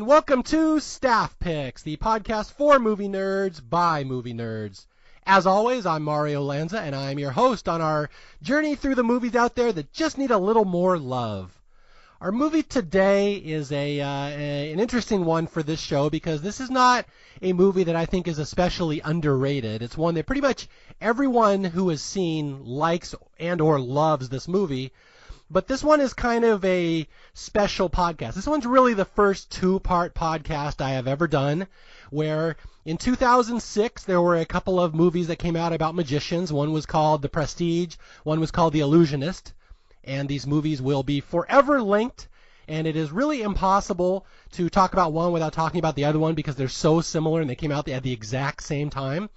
welcome to Staff Picks, the podcast for movie nerds by movie nerds. As always, I'm Mario Lanza, and I'm your host on our journey through the movies out there that just need a little more love. Our movie today is an interesting one for this show because this is not a movie that I think is especially underrated. It's one that pretty much everyone who has seen likes and or loves this movie. But this one is kind of a special podcast. This one's really the first two-part podcast I have ever done, where in 2006 there were a couple of movies that came out about magicians. One was called The Prestige, one was called The Illusionist, and these movies will be forever linked, and it is really impossible to talk about one without talking about the other one because they're so similar and they came out at the exact same time.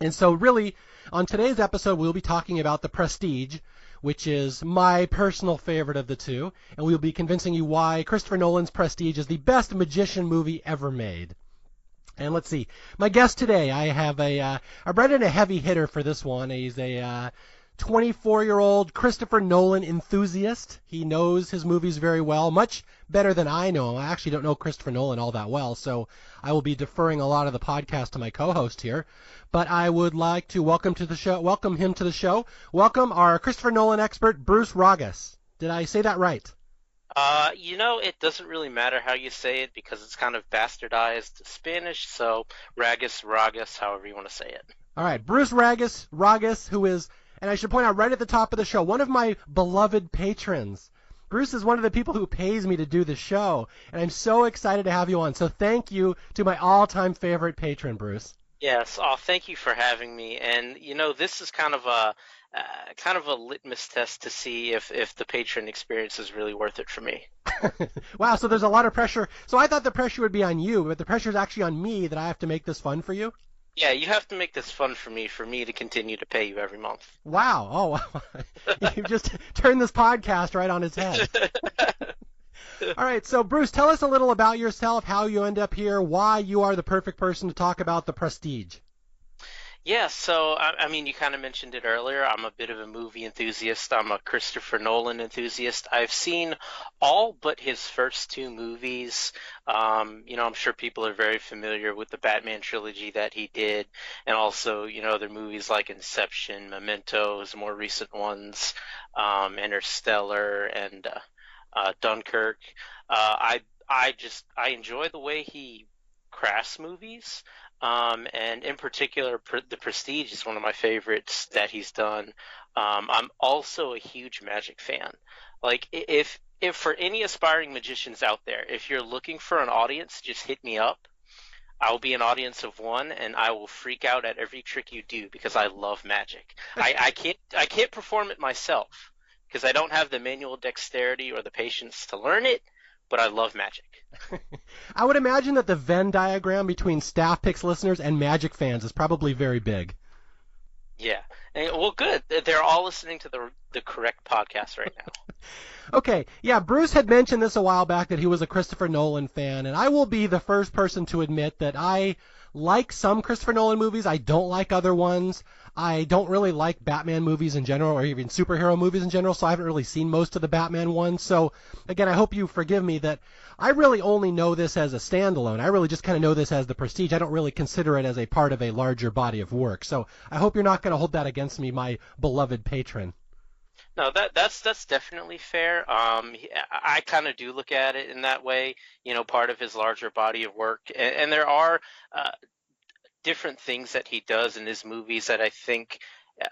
And so really, on today's episode, we'll be talking about The Prestige, which is my personal favorite of the two, and we'll be convincing you why Christopher Nolan's Prestige is the best magician movie ever made. And let's see, my guest today, I brought in a heavy hitter for this one. He's a 24-year-old Christopher Nolan enthusiast. He knows his movies very well, much better than I know him. I actually don't know Christopher Nolan all that well, so I will be deferring a lot of the podcast to my co-host here. But I would like to welcome him to the show. Welcome our Christopher Nolan expert, Bruce Ragas. Did I say that right? It doesn't really matter how you say it because it's kind of bastardized to Spanish, so Ragas, however you want to say it. All right, Bruce Ragas, who is, and I should point out right at the top of the show, one of my beloved patrons. Bruce is one of the people who pays me to do the show, and I'm so excited to have you on. So thank you to my all-time favorite patron, Bruce. Yes, thank you for having me. And this is kind of a litmus test to see if the patron experience is really worth it for me. Wow, so there's a lot of pressure. So I thought the pressure would be on you, but the pressure is actually on me that I have to make this fun for you. Yeah, you have to make this fun for me to continue to pay you every month. Wow. Oh, you just turned this podcast right on its head. All right, so Bruce, tell us a little about yourself, how you end up here, why you are the perfect person to talk about The Prestige. Yeah, so, you kind of mentioned it earlier. I'm a bit of a movie enthusiast. I'm a Christopher Nolan enthusiast. I've seen all but his first two movies. I'm sure people are very familiar with the Batman trilogy that he did, and also, other movies like Inception, Memento, his more recent ones, Interstellar, and Dunkirk. I enjoy the way he crafts movies. And in particular, The Prestige is one of my favorites that he's done. I'm also a huge magic fan. Like, if for any aspiring magicians out there, if you're looking for an audience, just hit me up. I'll be an audience of one, and I will freak out at every trick you do because I love magic. I can't perform it myself because I don't have the manual dexterity or the patience to learn it, but I love magic. I would imagine that the Venn diagram between Staff Picks listeners and magic fans is probably very big. Yeah. Well, good. They're all listening to the correct podcast right now. Okay. Yeah, Bruce had mentioned this a while back that he was a Christopher Nolan fan, and I will be the first person to admit that I like some Christopher Nolan movies. I don't like other ones. I don't really like Batman movies in general or even superhero movies in general, so I haven't really seen most of the Batman ones. So, again, I hope you forgive me that I really only know this as a standalone. I really just kind of know this as The Prestige. I don't really consider it as a part of a larger body of work. So I hope you're not going to hold that against me, my beloved patron. No, that's definitely fair. I kind of do look at it in that way, part of his larger body of work. And there are different things that he does in his movies that I think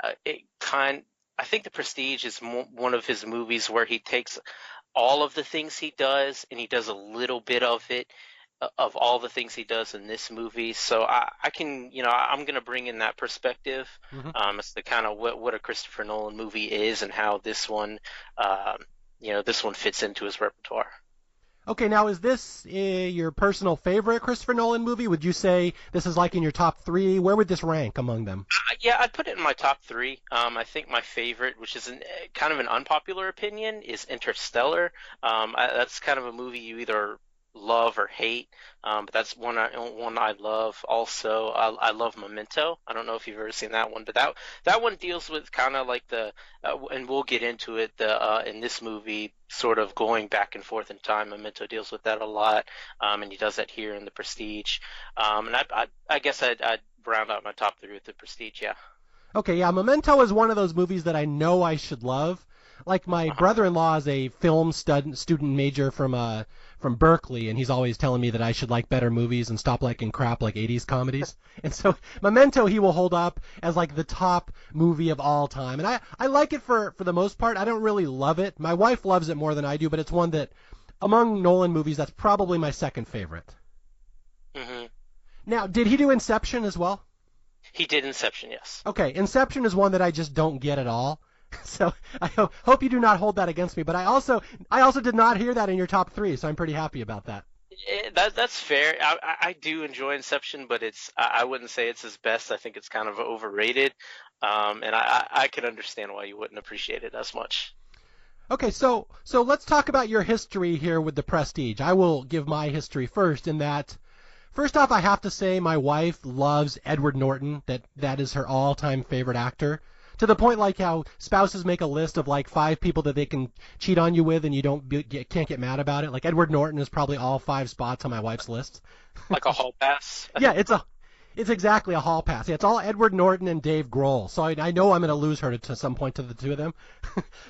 I think The Prestige is one of his movies where he takes all of the things he does and he does a little bit of it, of all the things he does in this movie. So I can, I'm going to bring in that perspective as to kind of what a Christopher Nolan movie is and how this one, this one fits into his repertoire. Okay, now is this your personal favorite Christopher Nolan movie? Would you say this is like in your top three? Where would this rank among them? Yeah, I'd put it in my top three. I think my favorite, which is kind of an unpopular opinion, is Interstellar. That's kind of a movie you either love or hate, but that's one I love. Also, I love Memento. I don't know if you've ever seen that one, but that one deals with kind of like and we'll get into it. In this movie, sort of going back and forth in time. Memento deals with that a lot, and he does that here in The Prestige. And I guess I'd round out my top three with The Prestige. Yeah. Okay, yeah, Memento is one of those movies that I know I should love. Like my Uh-huh. brother-in-law is a film student major from Berkeley, and he's always telling me that I should like better movies and stop liking crap like 80s comedies. And so Memento he will hold up as like the top movie of all time. And I like it for the most part. I don't really love it. My wife loves it more than I do, but it's one that among Nolan movies that's probably my second favorite. Hmm. Now, did he do Inception as well? He did Inception, yes. Okay, Inception is one that I just don't get at all. So I hope you do not hold that against me. But I also did not hear that in your top three, so I'm pretty happy about that. That's fair. I do enjoy Inception, but I wouldn't say it's his best. I think it's kind of overrated, and I could understand why you wouldn't appreciate it as much. Okay, so let's talk about your history here with the Prestige. I will give my history first in that. First off, I have to say my wife loves Edward Norton. That is her all-time favorite actor. To the point like how spouses make a list of like 5 people that they can cheat on you with and you can't get mad about it. Like Edward Norton is probably all 5 spots on my wife's list. Like a hall pass. Yeah, it's exactly a hall pass. Yeah, it's all Edward Norton and Dave Grohl. So I know I'm going to lose her to some point to the two of them.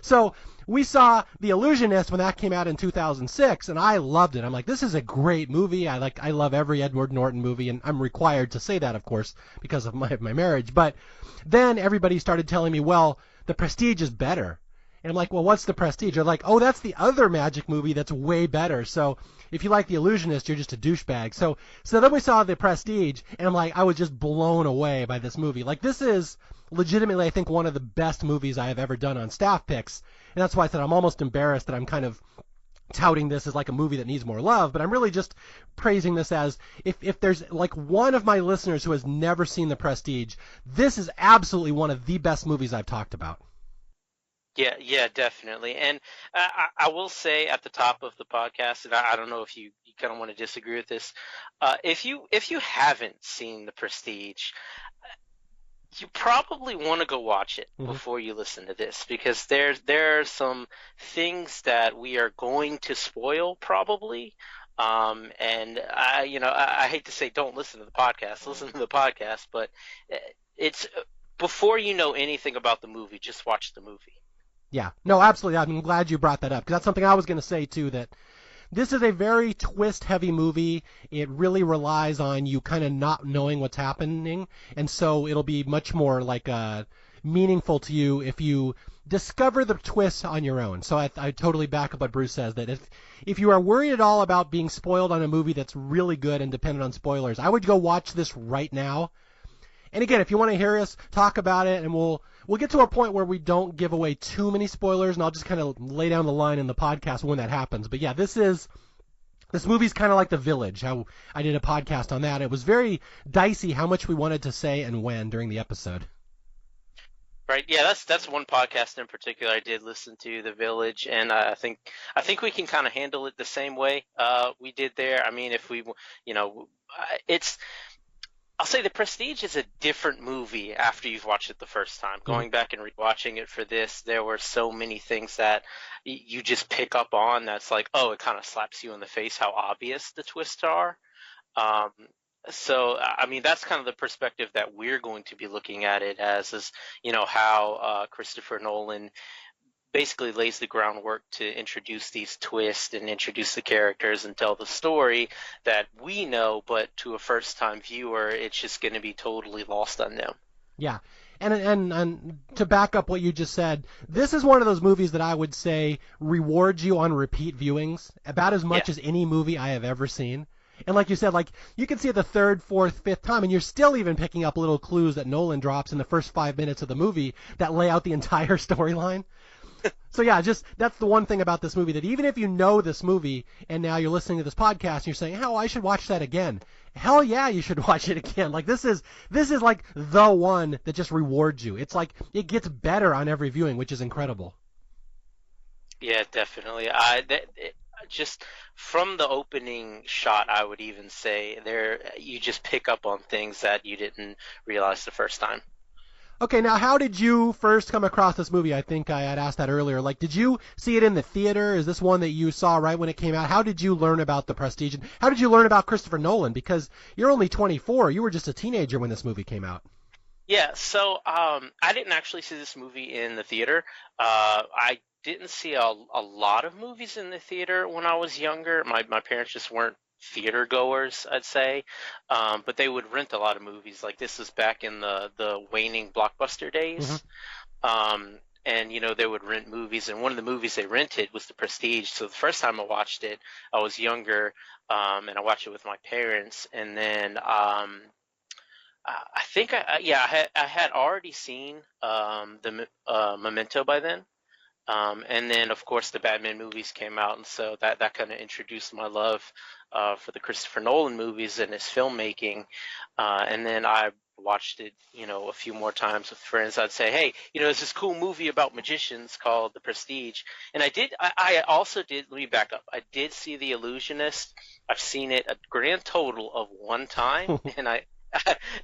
So we saw The Illusionist when that came out in 2006, and I loved it. I'm like, this is a great movie. I love every Edward Norton movie, and I'm required to say that, of course, because of my marriage. But then everybody started telling me, well, The Prestige is better. And I'm like, well, what's The Prestige? They're like, oh, that's the other magic movie that's way better. So if you like The Illusionist, you're just a douchebag. So then we saw The Prestige, and I'm like, I was just blown away by this movie. Like, this is legitimately, I think, one of the best movies I have ever done on Staff Picks. And that's why I said I'm almost embarrassed that I'm kind of touting this as like a movie that needs more love, but I'm really just praising this as if there's like one of my listeners who has never seen The Prestige, this is absolutely one of the best movies I've talked about. Yeah, yeah, definitely. And I will say at the top of the podcast, and I don't know if you kind of want to disagree with this, if you haven't seen The Prestige, you probably want to go watch it Mm-hmm. before you listen to this because there are some things that we are going to spoil probably. And I hate to say don't listen to the podcast, listen to the podcast, but it's before you know anything about the movie, just watch the movie. Yeah, no, absolutely. I'm glad you brought that up because that's something I was going to say too. That this is a very twist-heavy movie. It really relies on you kind of not knowing what's happening, and so it'll be much more like meaningful to you if you discover the twists on your own. So I totally back up what Bruce says that if you are worried at all about being spoiled on a movie that's really good and dependent on spoilers, I would go watch this right now. And again, if you want to hear us talk about it, and we'll get to a point where we don't give away too many spoilers, and I'll just kind of lay down the line in the podcast when that happens. But yeah, this movie's kind of like The Village. How I did a podcast on that. It was very dicey how much we wanted to say and when during the episode. Right. Yeah, that's one podcast in particular I did listen to, The Village, and I think we can kind of handle it the same way we did there. I mean, if we, it's I'll say The Prestige is a different movie after you've watched it the first time. Mm-hmm. Going back and rewatching it for this, there were so many things that you just pick up on that's like, oh, it kind of slaps you in the face how obvious the twists are. Um, so, I mean, that's kind of the perspective that we're going to be looking at it as, is, how Christopher Nolan basically lays the groundwork to introduce these twists and introduce the characters and tell the story that we know, but to a first-time viewer, it's just going to be totally lost on them. Yeah. And to back up what you just said, this is one of those movies that I would say rewards you on repeat viewings about as much Yeah. as any movie I have ever seen. And like you said, like you can see it the third, fourth, fifth time, and you're still even picking up little clues that Nolan drops in the first 5 minutes of the movie that lay out the entire storyline. So yeah, just that's the one thing about this movie, that even if you know this movie and now you're listening to this podcast and you're saying, "Oh, I should watch that again." Hell yeah, you should watch it again. Like this is like the one that just rewards you. It's like it gets better on every viewing, which is incredible. Yeah, definitely. just from the opening shot, I would even say there you just pick up on things that you didn't realize the first time. Okay, now how did you first come across this movie? I think I had asked that earlier. Like, did you see it in the theater? Is this one that you saw right when it came out? How did you learn about The Prestige? And how did you learn about Christopher Nolan? Because you're only 24. You were just a teenager when this movie came out. Yeah, so I didn't actually see this movie in the theater. I didn't see a lot of movies in the theater when I was younger. My parents just weren't theater goers, I'd say. But they would rent a lot of movies. Like this was back in the waning blockbuster Hmm. days. And they would rent movies, and one of the movies they rented was The Prestige. So the first time I watched it, I was younger, and I watched it with my parents, and then I think I had already seen the Memento by then, and then of course the Batman movies came out, and so that kind of introduced my love for the Christopher Nolan movies and his filmmaking, and then I watched it, a few more times with friends. I'd say, hey, there's this cool movie about magicians called The Prestige, and I also did. Let me back up. I did see The Illusionist. I've seen it a grand total of one time, and I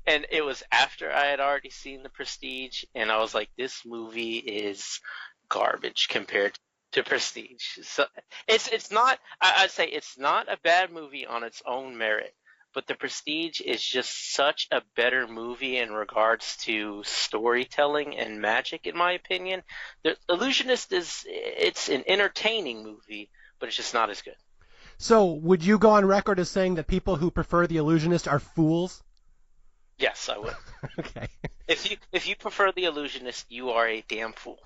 and it was after I had already seen The Prestige, and I was like, this movie is garbage compared to Prestige. So it's not. I'd say it's not a bad movie on its own merit, but The Prestige is just such a better movie in regards to storytelling and magic, in my opinion. The Illusionist it's an entertaining movie, but it's just not as good. So, would you go on record as saying that people who prefer The Illusionist are fools? Yes, I would. Okay. If you prefer The Illusionist, you are a damn fool.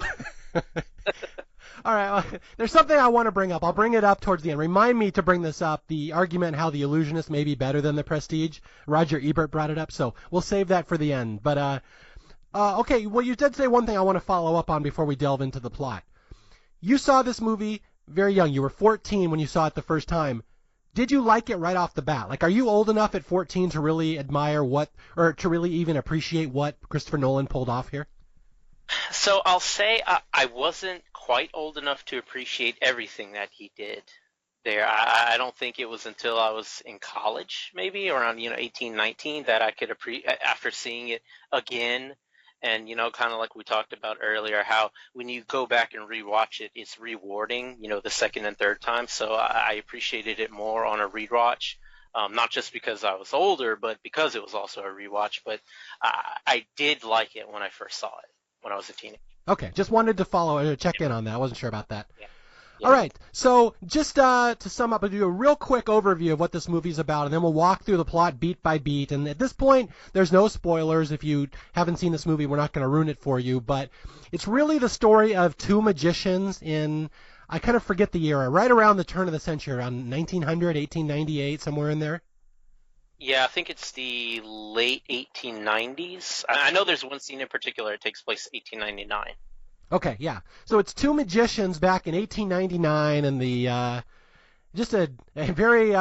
All right. Well, there's something I want to bring up. I'll bring it up towards the end. Remind me to bring this up. The argument how The Illusionist may be better than The Prestige. Roger Ebert brought it up, so we'll save that for the end. But okay. Well, you did say one thing I want to follow up on before we delve into the plot. You saw this movie very young. You were 14 when you saw it the first time. Did you like it right off the bat? Like, are you old enough at 14 to really admire or to really even appreciate what Christopher Nolan pulled off here? So I'll say I wasn't quite old enough to appreciate everything that he did there. I don't think it was until I was in college, maybe around 18, 19, that I could appreciate after seeing it again. And kind of like we talked about earlier, how when you go back and rewatch it, it's rewarding, the second and third time. So I appreciated it more on a rewatch. Not just because I was older, but because it was also a rewatch. But I did like it when I first saw it when I was a teenager. Okay, just wanted to check in on that. I wasn't sure about that. Yeah. All Yeah. right, so just to sum up, I'll do a real quick overview of what this movie's about, and then we'll walk through the plot beat by beat. And at this point, there's no spoilers. If you haven't seen this movie, we're not going to ruin it for you. But it's really the story of two magicians in, I kind of forget the era, right around the turn of the century, around 1900, 1898, somewhere in there. Yeah, I think it's the late 1890s. I know there's one scene in particular. It takes place 1899. Okay, yeah. So it's two magicians back in 1899, and just a very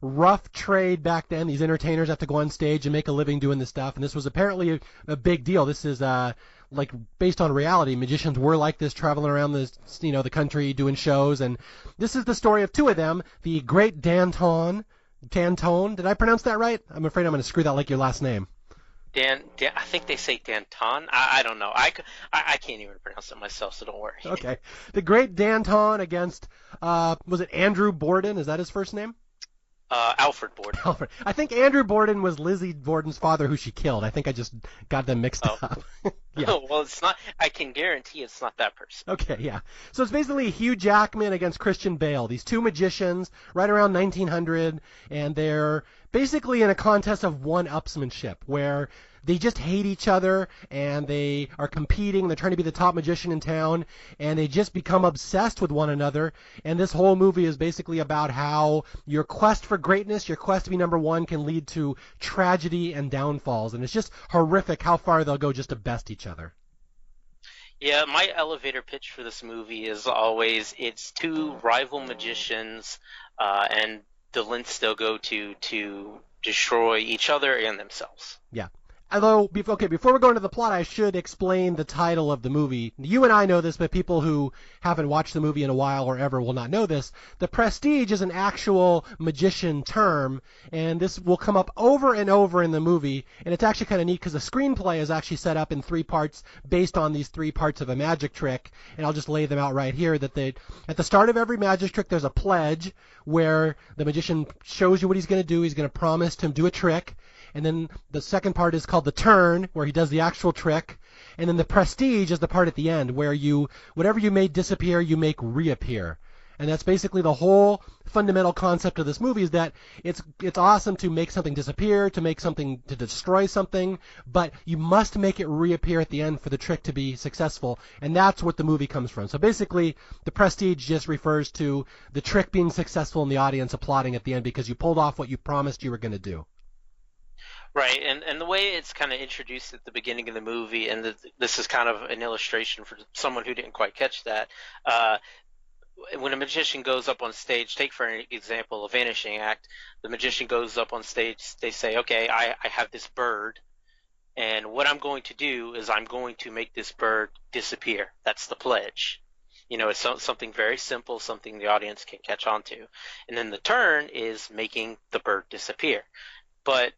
rough trade back then. These entertainers have to go on stage and make a living doing this stuff, and this was apparently a big deal. This is like based on reality. Magicians were like this, traveling around the country doing shows, and this is the story of two of them: the Great Danton. Did I pronounce that right? I'm afraid I'm going to screw that like your last name. I think they say Danton. I don't know. I can't even pronounce it myself, so don't worry. Okay, the Great Danton against was it Andrew Borden? Is that his first name? Alfred Borden. Alfred. I think Andrew Borden was Lizzie Borden's father, who she killed. I think I just got them mixed Oh, up. Yeah. well, it's not. I can guarantee it's not that person. Okay, yeah. So it's basically Hugh Jackman against Christian Bale. These two magicians, right around 1900, and they're basically in a contest of one-upsmanship, where they just hate each other, and they are competing. They're trying to be the top magician in town, and they just become obsessed with one another. And this whole movie is basically about how your quest for greatness, your quest to be number one, can lead to tragedy and downfalls. And it's just horrific how far they'll go just to best each other. Yeah, my elevator pitch for this movie is always it's two rival magicians, and the lengths they'll go to destroy each other and themselves. Yeah. Although, before we go into the plot, I should explain the title of the movie. You and I know this, but people who haven't watched the movie in a while or ever will not know this. The Prestige is an actual magician term, and this will come up over and over in the movie, and it's actually kind of neat because the screenplay is actually set up in 3 parts based on these 3 parts of a magic trick, and I'll just lay them out right here. At the start of every magic trick, there's a pledge where the magician shows you what he's going to do. He's going to promise to do a trick. And then the second part is called the turn, where he does the actual trick. And then the prestige is the part at the end, where whatever you made disappear, you make reappear. And that's basically the whole fundamental concept of this movie, is that it's awesome to make something disappear, to destroy something, but you must make it reappear at the end for the trick to be successful. And that's what the movie comes from. So basically, the prestige just refers to the trick being successful and the audience applauding at the end because you pulled off what you promised you were going to do. Right, and the way it's kind of introduced at the beginning of the movie, and this is kind of an illustration for someone who didn't quite catch that. When a magician goes up on stage, take for an example a vanishing act, the magician goes up on stage, they say, okay, I have this bird, and what I'm going to do is I'm going to make this bird disappear. That's the pledge. It's something very simple, something the audience can catch on to. And then the turn is making the bird disappear. But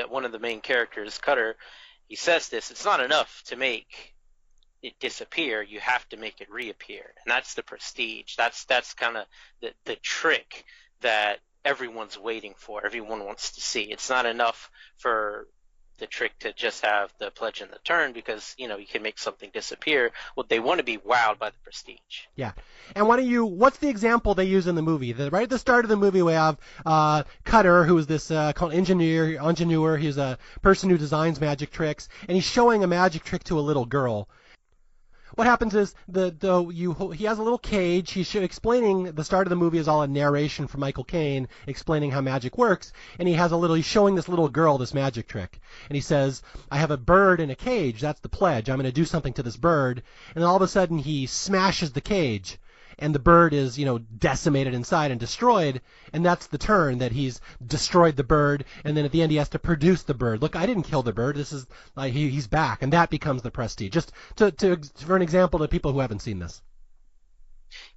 one of the main characters, Cutter, he says this: it's not enough to make it disappear. You have to make it reappear, and that's the prestige. That's kind of the trick that everyone's waiting for. Everyone wants to see. It's not enough for the trick to just have the pledge and the turn, because you can make something disappear. Well, they want to be wowed by the prestige. Yeah. And what's the example they use in the movie? Right at the start of the movie, we have Cutter, who is this called ingenieur. He's a person who designs magic tricks, and he's showing a magic trick to a little girl. What happens is he has a little cage. He's explaining. The start of the movie is all a narration from Michael Caine explaining how magic works, and he's showing this little girl this magic trick, and he says, "I have a bird in a cage. That's the pledge. I'm going to do something to this bird." And then all of a sudden he smashes the cage, and the bird is decimated inside and destroyed, and that's the turn, that he's destroyed the bird, and then at the end he has to produce the bird. Look, I didn't kill the bird. This is he's back, and that becomes the prestige. Just for an example to people who haven't seen this.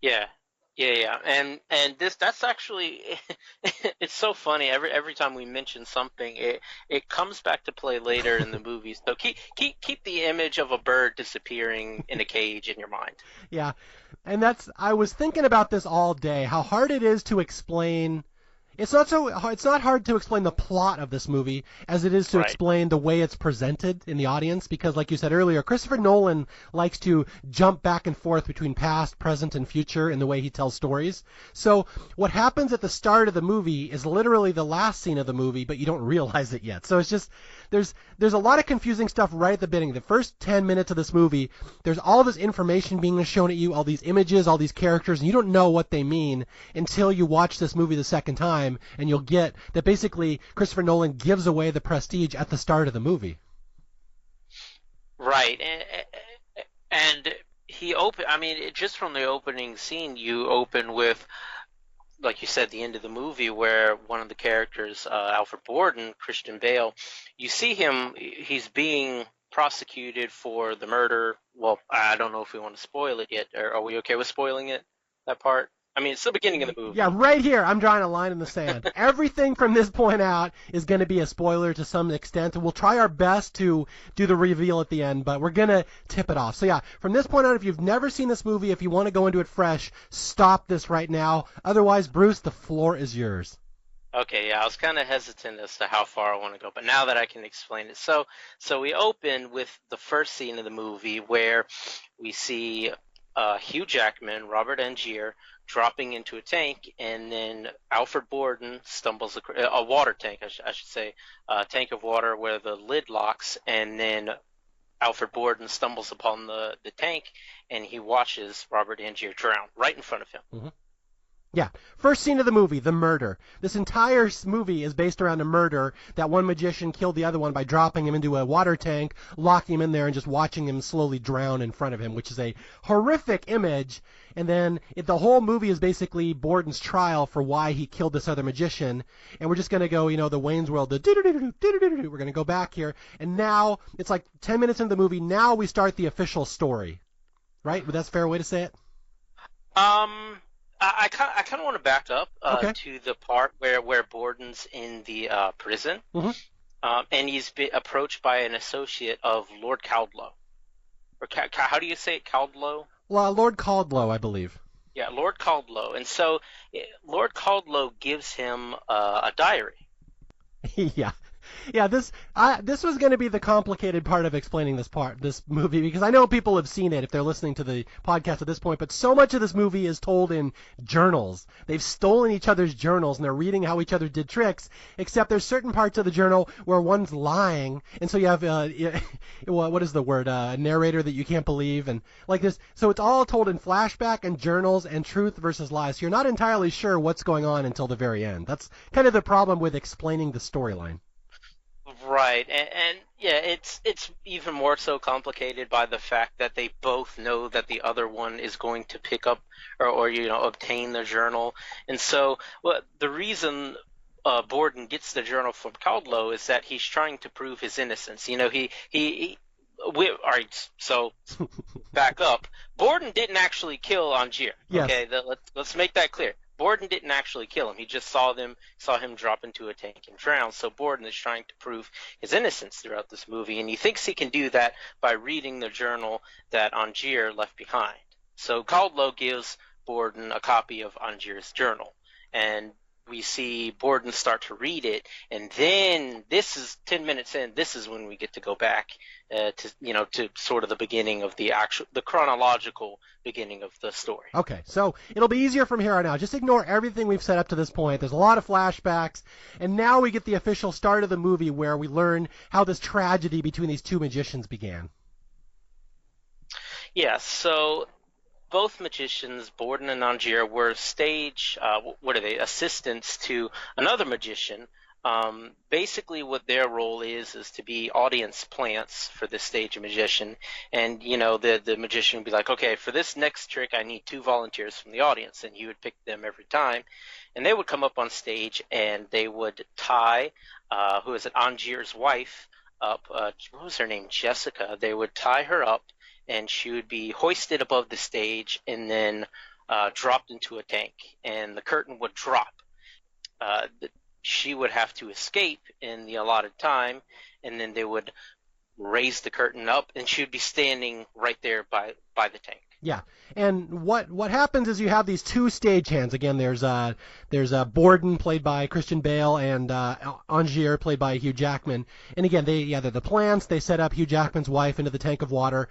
Yeah. And that's actually it's so funny. Every time we mention something, it comes back to play later in the movies. So keep the image of a bird disappearing in a cage in your mind. Yeah. And I was thinking about this all day, how hard it is to explain. It's not hard to explain the plot of this movie as it is to explain the way it's presented in the audience, because like you said earlier, Christopher Nolan likes to jump back and forth between past, present, and future in the way he tells stories. So what happens at the start of the movie is literally the last scene of the movie, but you don't realize it yet. So it's just there's a lot of confusing stuff right at the beginning. The first 10 minutes of this movie, there's all this information being shown at you, all these images, all these characters, and you don't know what they mean until you watch this movie the second time. And you'll get that basically Christopher Nolan gives away the prestige at the start of the movie. Right. And just from the opening scene, you open with, like you said, the end of the movie, where one of the characters, Alfred Borden, Christian Bale, you see him, he's being prosecuted for the murder. Well, I don't know if we want to spoil it yet. Are we okay with spoiling it, that part? I mean, it's the beginning of the movie. Yeah, right here, I'm drawing a line in the sand. Everything from this point out is going to be a spoiler to some extent, and we'll try our best to do the reveal at the end, but we're going to tip it off. So yeah, from this point on, if you've never seen this movie, if you want to go into it fresh, stop this right now. Otherwise, Bruce, the floor is yours. Okay, yeah, I was kind of hesitant as to how far I want to go, but now that I can explain it. So we open with the first scene of the movie where we see Hugh Jackman, Robert Angier, dropping into a tank, and then Alfred Borden stumbles a water tank, I should say, a tank of water where the lid locks, and then Alfred Borden stumbles upon the tank, and he watches Robert Angier drown right in front of him. Mm-hmm. Yeah. First scene of the movie, the murder. This entire movie is based around a murder that one magician killed the other one by dropping him into a water tank, locking him in there, and just watching him slowly drown in front of him, which is a horrific image. And then the whole movie is basically Borden's trial for why he killed this other magician. And we're just going to go, the Wayne's World, we're going to go back here. And now, it's like 10 minutes into the movie, now we start the official story. Right? But that's a fair way to say it? I kind of want to back up Okay. to the part where Borden's in the prison, Mm-hmm. and he's been approached by an associate of Lord Caldlow. Or how do you say it, Caldlow? Well, Lord Caldlow, I believe. Yeah, Lord Caldlow. And so Lord Caldlow gives him a diary. Yeah. Yeah, this was going to be the complicated part of explaining this movie, because I know people have seen it if they're listening to the podcast at this point, but so much of this movie is told in journals. They've stolen each other's journals, and they're reading how each other did tricks, except there's certain parts of the journal where one's lying, and so you have, what is the word, a narrator that you can't believe, and like this. So it's all told in flashback and journals and truth versus lies. So you're not entirely sure what's going on until the very end. That's kind of the problem with explaining the storyline. Right, and yeah, it's even more so complicated by the fact that they both know that the other one is going to pick up or obtain the journal, and so the reason Borden gets the journal from Caldlow is that he's trying to prove his innocence. All right, so back up. Borden didn't actually kill Angier. Yes. Okay, let's make that clear. Borden didn't actually kill him. He just saw him drop into a tank and drown. So Borden is trying to prove his innocence throughout this movie, and he thinks he can do that by reading the journal that Angier left behind. So Caldlow gives Borden a copy of Angier's journal, and we see Borden start to read it, and then this is 10 minutes in. This is when we get to go back to sort of the beginning of the chronological beginning of the story. Okay, so it'll be easier from here on out. Just ignore everything we've set up to this point. There's a lot of flashbacks, and now we get the official start of the movie where we learn how this tragedy between these two magicians began. Yeah, so both magicians, Borden and Angier, were assistants to another magician. Basically what their role is to be audience plants for this stage magician. And, the magician would be like, okay, for this next trick, I need 2 volunteers from the audience. And he would pick them every time. And they would come up on stage and they would tie, Angier's wife up, what was her name? Jessica. They would tie her up, and she would be hoisted above the stage and then dropped into a tank. And the curtain would drop. She would have to escape in the allotted time, and then they would raise the curtain up, and she would be standing right there by the tank. Yeah, and what happens is you have these 2 stagehands. Again, there's Borden played by Christian Bale and Angier played by Hugh Jackman. And again, they're the plants. They set up Hugh Jackman's wife into the tank of water.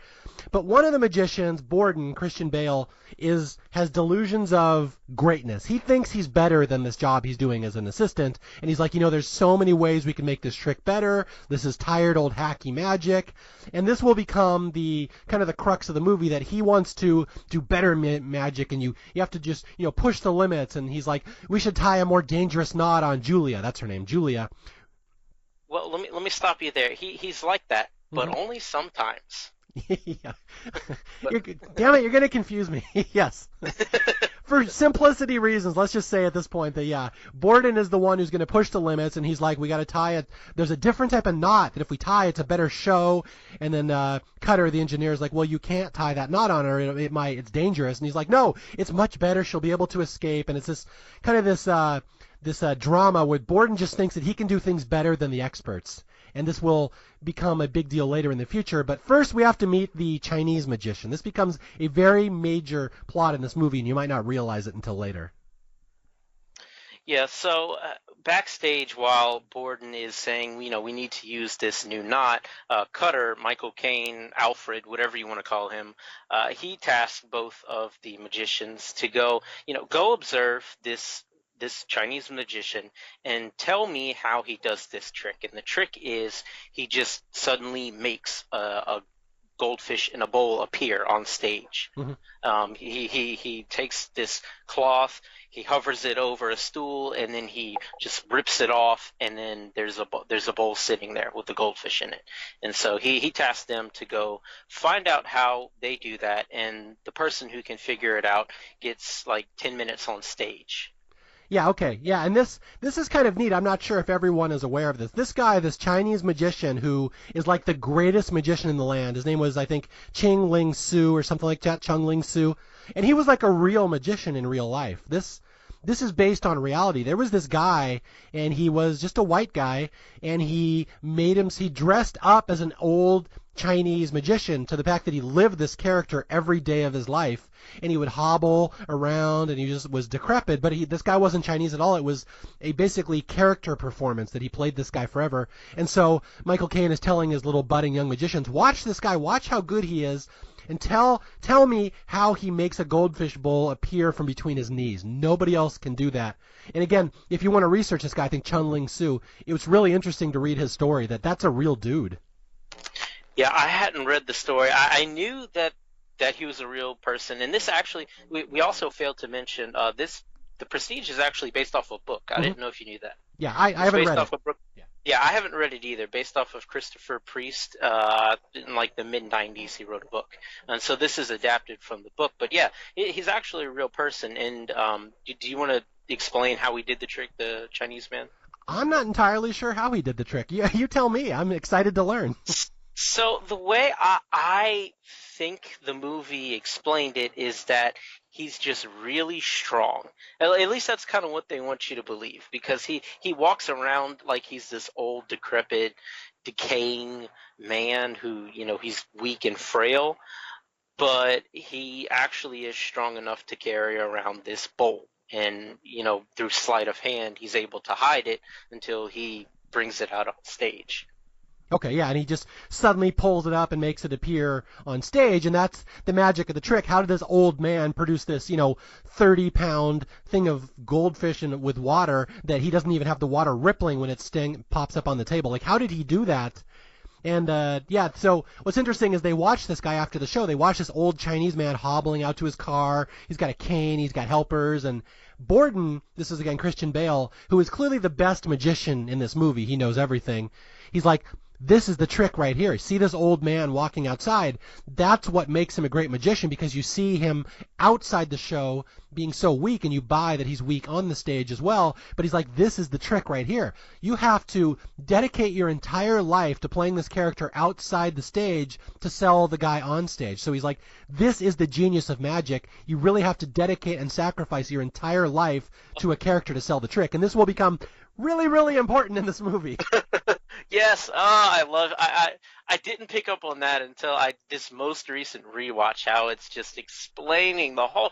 But one of the magicians, Borden, Christian Bale, has delusions of greatness. He thinks he's better than this job he's doing as an assistant, and he's like, there's so many ways we can make this trick better. This is tired old hacky magic, and this will become the kind of the crux of the movie, that he wants to do better magic, and you have to just push the limits. And he's like, we should tie a more dangerous knot on Julia. That's her name, Julia. Well, let me stop you there. He's like that, but only sometimes. Yeah. Damn it, you're going to confuse me. Yes. For simplicity reasons, let's just say at this point that, Borden is the one who's going to push the limits, and he's like, we got to tie it. There's a different type of knot that if we tie, it's a better show. And then Cutter, the engineer, is like, well, you can't tie that knot on her. It's dangerous. And he's like, no, it's much better. She'll be able to escape. And it's this kind of this drama where Borden just thinks that he can do things better than the experts. And this will become a big deal later in the future. But first, we have to meet the Chinese magician. This becomes a very major plot in this movie, and you might not realize it until later. Yeah, so backstage, while Borden is saying, we need to use this new knot, Cutter, Michael Caine, Alfred, whatever you want to call him, he tasked both of the magicians to go observe this Chinese magician and tell me how he does this trick. And the trick is he just suddenly makes a goldfish in a bowl appear on stage. Mm-hmm. He takes this cloth, he hovers it over a stool, and then he just rips it off, and then there's a bowl sitting there with the goldfish in it. And so he tasked them to go find out how they do that, and the person who can figure it out gets like 10 minutes on stage. Yeah, okay. Yeah, and this is kind of neat. I'm not sure if everyone is aware of this. This guy, this Chinese magician who is like the greatest magician in the land. His name was, I think, Ching Ling Su or something like that, Chung Ling Su. And he was like a real magician in real life. This is based on reality. There was this guy, and he was just a white guy, and he dressed up as an old Chinese magician to the fact that he lived this character every day of his life, and he would hobble around, and he just was decrepit, but this guy wasn't Chinese at all. It was a basically character performance that he played this guy forever. And so Michael Caine is telling his little budding young magicians, watch this guy, watch how good he is, and tell me how he makes a goldfish bowl appear from between his knees. Nobody else can do that. And again, if you want to research this guy, I think Chun Ling Su, it was really interesting to read his story, that's a real dude. Yeah, I hadn't read the story. I knew that he was a real person, and this actually we also failed to mention the Prestige is actually based off a book. I didn't know if you knew that. Yeah, I haven't read it. Yeah, I haven't read it either. Based off of Christopher Priest, in like the mid-90s, he wrote a book, and so this is adapted from the book. But yeah, he's actually a real person. And do you want to explain how he did the trick, the Chinese man? I'm not entirely sure how he did the trick. Yeah, you tell me. I'm excited to learn. So the way I think the movie explained it is that he's just really strong. At least that's kind of what they want you to believe, because he walks around like he's this old, decrepit, decaying man who, he's weak and frail, but he actually is strong enough to carry around this bowl. And, through sleight of hand, he's able to hide it until he brings it out on stage. Okay, yeah, and he just suddenly pulls it up and makes it appear on stage, and that's the magic of the trick. How did this old man produce this, 30-pound thing of goldfish with water that he doesn't even have the water rippling when it pops up on the table? Like, how did he do that? And, yeah, so what's interesting is they watch this guy after the show. They watch this old Chinese man hobbling out to his car. He's got a cane. He's got helpers. And Borden, this is, again, Christian Bale, who is clearly the best magician in this movie. He knows everything. He's like, this is the trick right here. See this old man walking outside? That's what makes him a great magician, because you see him outside the show being so weak, and you buy that he's weak on the stage as well. But he's like, this is the trick right here. You have to dedicate your entire life to playing this character outside the stage to sell the guy on stage. So he's like, this is the genius of magic. You really have to dedicate and sacrifice your entire life to a character to sell the trick. And this will become really, really important in this movie. Yes, I didn't pick up on that until this most recent rewatch, how it's just explaining the whole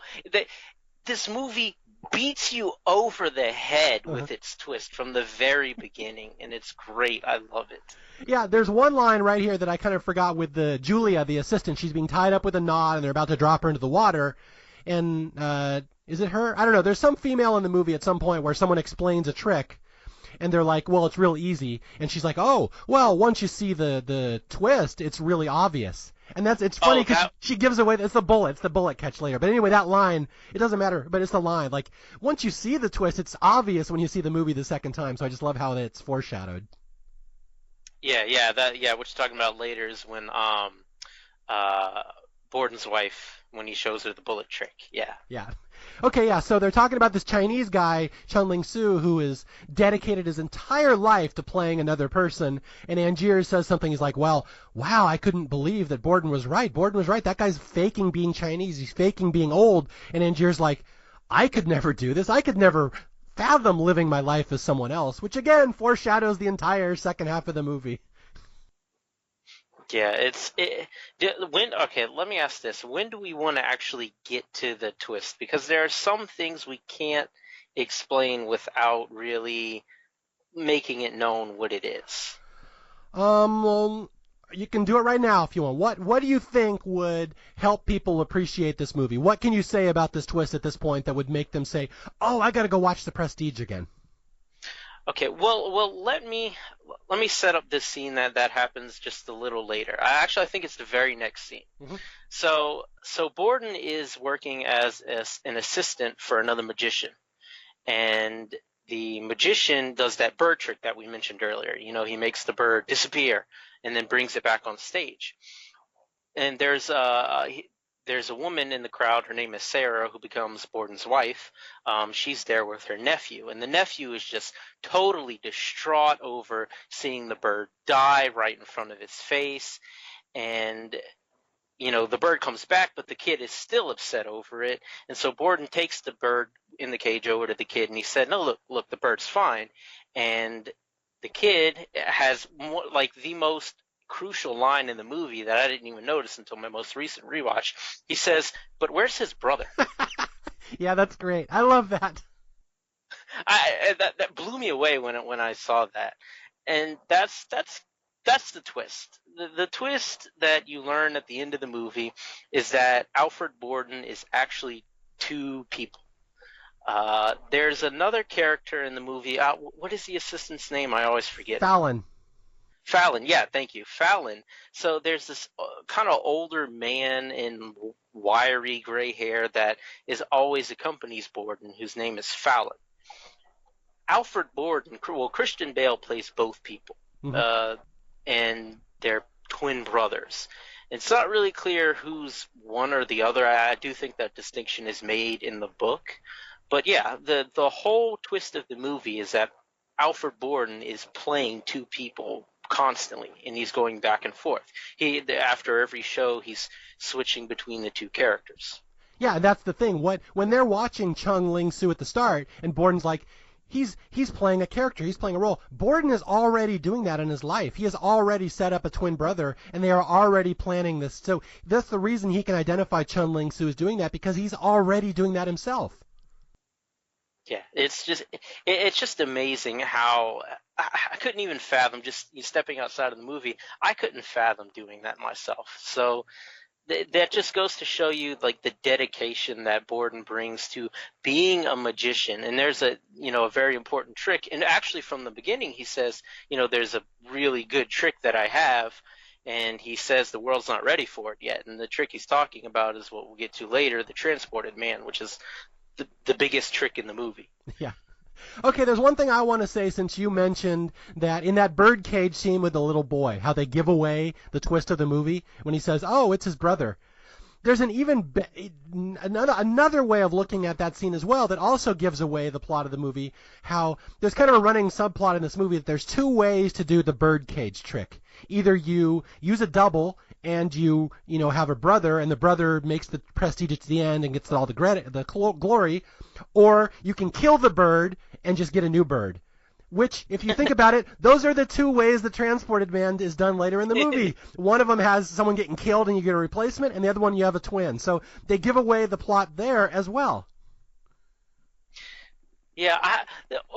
this movie beats you over the head with its twist from the very beginning, and it's great. I love it. Yeah, there's one line right here that I kind of forgot with Julia, the assistant. She's being tied up with a knot, and they're about to drop her into the water. And is it her? I don't know. There's some female in the movie at some point where someone explains a trick, and they're like, well, it's real easy. And she's like, oh, well, once you see the twist, it's really obvious. And it's funny because she gives away, it's the bullet catch later. But anyway, that line, it doesn't matter, but it's the line. Like, once you see the twist, it's obvious when you see the movie the second time. So I just love how it's foreshadowed. Yeah, what you're talking about later is when Borden's wife, when he shows her the bullet trick. Yeah. Yeah. Okay, yeah, so they're talking about this Chinese guy, Chun Ling Su, who has dedicated his entire life to playing another person, and Angier says something, he's like, wow, I couldn't believe that Borden was right. That guy's faking being Chinese, he's faking being old, and Angier's like, I could never do this, I could never fathom living my life as someone else, which again foreshadows the entire second half of the movie. Yeah, let me ask this. When do we want to actually get to the twist? Because there are some things we can't explain without really making it known what it is. Well, you can do it right now if you want. What do you think would help people appreciate this movie? What can you say about this twist at this point that would make them say, oh, I got to go watch The Prestige again? Okay, well, let me set up this scene that happens just a little later. I think it's the very next scene. Mm-hmm. So Borden is working as an assistant for another magician, and the magician does that bird trick that we mentioned earlier. You know, he makes the bird disappear and then brings it back on stage. And there's a woman in the crowd. Her name is Sarah, who becomes Borden's wife. She's there with her nephew, and the nephew is just totally distraught over seeing the bird die right in front of his face. And you know, the bird comes back, but the kid is still upset over it. And so Borden takes the bird in the cage over to the kid, and he said, "No, look, the bird's fine." And the kid has like the most crucial line in the movie that I didn't even notice until my most recent rewatch. He says, "But where's his brother?" Yeah, that's great. I love that. That blew me away when I saw that. And that's the twist. The twist that you learn at the end of the movie is that Alfred Borden is actually two people. There's another character in the movie. What is the assistant's name? I always forget. Fallon. Fallon, yeah, thank you. Fallon. So there's this kind of older man in wiry gray hair that is always accompanies Borden, whose name is Fallon. Alfred Borden, well, Christian Bale plays both people. Mm-hmm. And they're twin brothers. It's not really clear who's one or the other. I do think that distinction is made in the book. But yeah, the whole twist of the movie is that Alfred Borden is playing two people constantly, and he's going back and forth. After every show, he's switching between the two characters. Yeah, that's the thing. When they're watching Chung Ling Soo at the start, and Borden's like, he's playing a character, he's playing a role. Borden is already doing that in his life. He has already set up a twin brother, and they are already planning this. So that's the reason he can identify Chung Ling Soo as doing that, because he's already doing that himself. Yeah, it's just amazing how I couldn't even fathom, just stepping outside of the movie, I couldn't fathom doing that myself. So that just goes to show you like the dedication that Borden brings to being a magician. And there's a very important trick. And actually from the beginning he says, there's a really good trick that I have. And he says the world's not ready for it yet. And the trick he's talking about is what we'll get to later, the transported man, which is the biggest trick in the movie. Yeah. Okay, there's one thing I want to say, since you mentioned that in that birdcage scene with the little boy, how they give away the twist of the movie when he says, "Oh, it's his brother." There's another way of looking at that scene as well that also gives away the plot of the movie. How there's kind of a running subplot in this movie that there's two ways to do the birdcage trick. Either you use a double and you have a brother, and the brother makes the prestige to the end and gets all the glory, or you can kill the bird and just get a new bird. Which, if you think about it, those are the two ways the transported man is done later in the movie. One of them has someone getting killed and you get a replacement, and the other one you have a twin. So they give away the plot there as well. Yeah,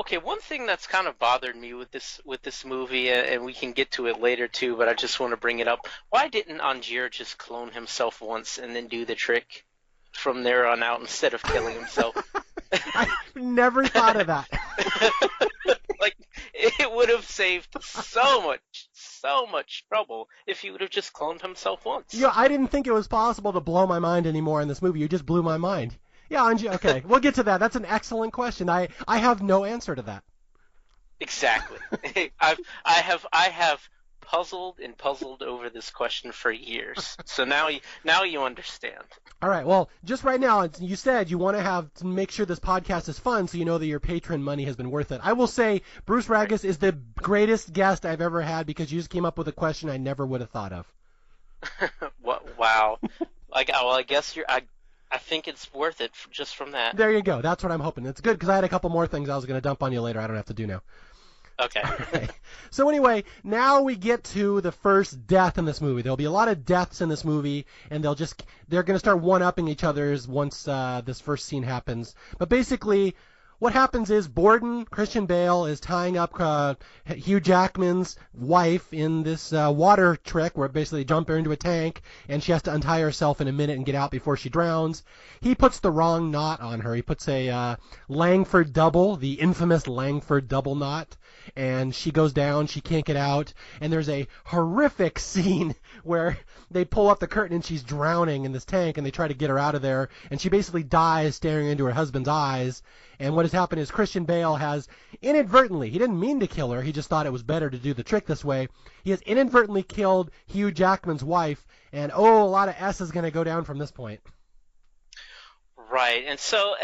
okay, one thing that's kind of bothered me with this movie, and we can get to it later too, but I just want to bring it up. Why didn't Angier just clone himself once and then do the trick from there on out instead of killing himself? I never thought of that. Like, it would have saved so much trouble if he would have just cloned himself once. Yeah, I didn't think it was possible to blow my mind anymore in this movie. You just blew my mind. Yeah, Angie, okay, we'll get to that. That's an excellent question. I have no answer to that. Exactly. I have puzzled over this question for years. So now you understand. All right. Well, just right now, you said you want to make sure this podcast is fun, so you know that your patron money has been worth it. I will say Bruce Ragas is the greatest guest I've ever had, because you just came up with a question I never would have thought of. Wow. I guess I think it's worth it just from that. There you go. That's what I'm hoping. It's good, because I had a couple more things I was going to dump on you later I don't have to do now. Okay. Okay. So anyway, now we get to the first death in this movie. There'll be a lot of deaths in this movie, and they're going to start one-upping each other's once this first scene happens. But basically, what happens is Christian Bale, is tying up Hugh Jackman's wife in this water trick where basically they jump her into a tank, and she has to untie herself in a minute and get out before she drowns. He puts the wrong knot on her. He puts a Langford double, the infamous Langford double knot, and she goes down. She can't get out, and there's a horrific scene where they pull up the curtain and she's drowning in this tank, and they try to get her out of there, and she basically dies staring into her husband's eyes. And what has happened is Christian Bale has inadvertently, he didn't mean to kill her, he just thought it was better to do the trick this way. He has inadvertently killed Hugh Jackman's wife, and a lot of S is going to go down from this point. Right, and so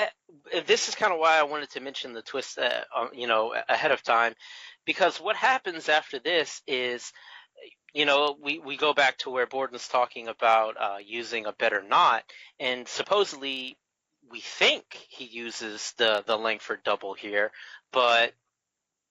this is kind of why I wanted to mention the twist, ahead of time, because what happens after this is, we go back to where Borden's talking about using a better knot, and supposedly we think he uses the Langford double here, but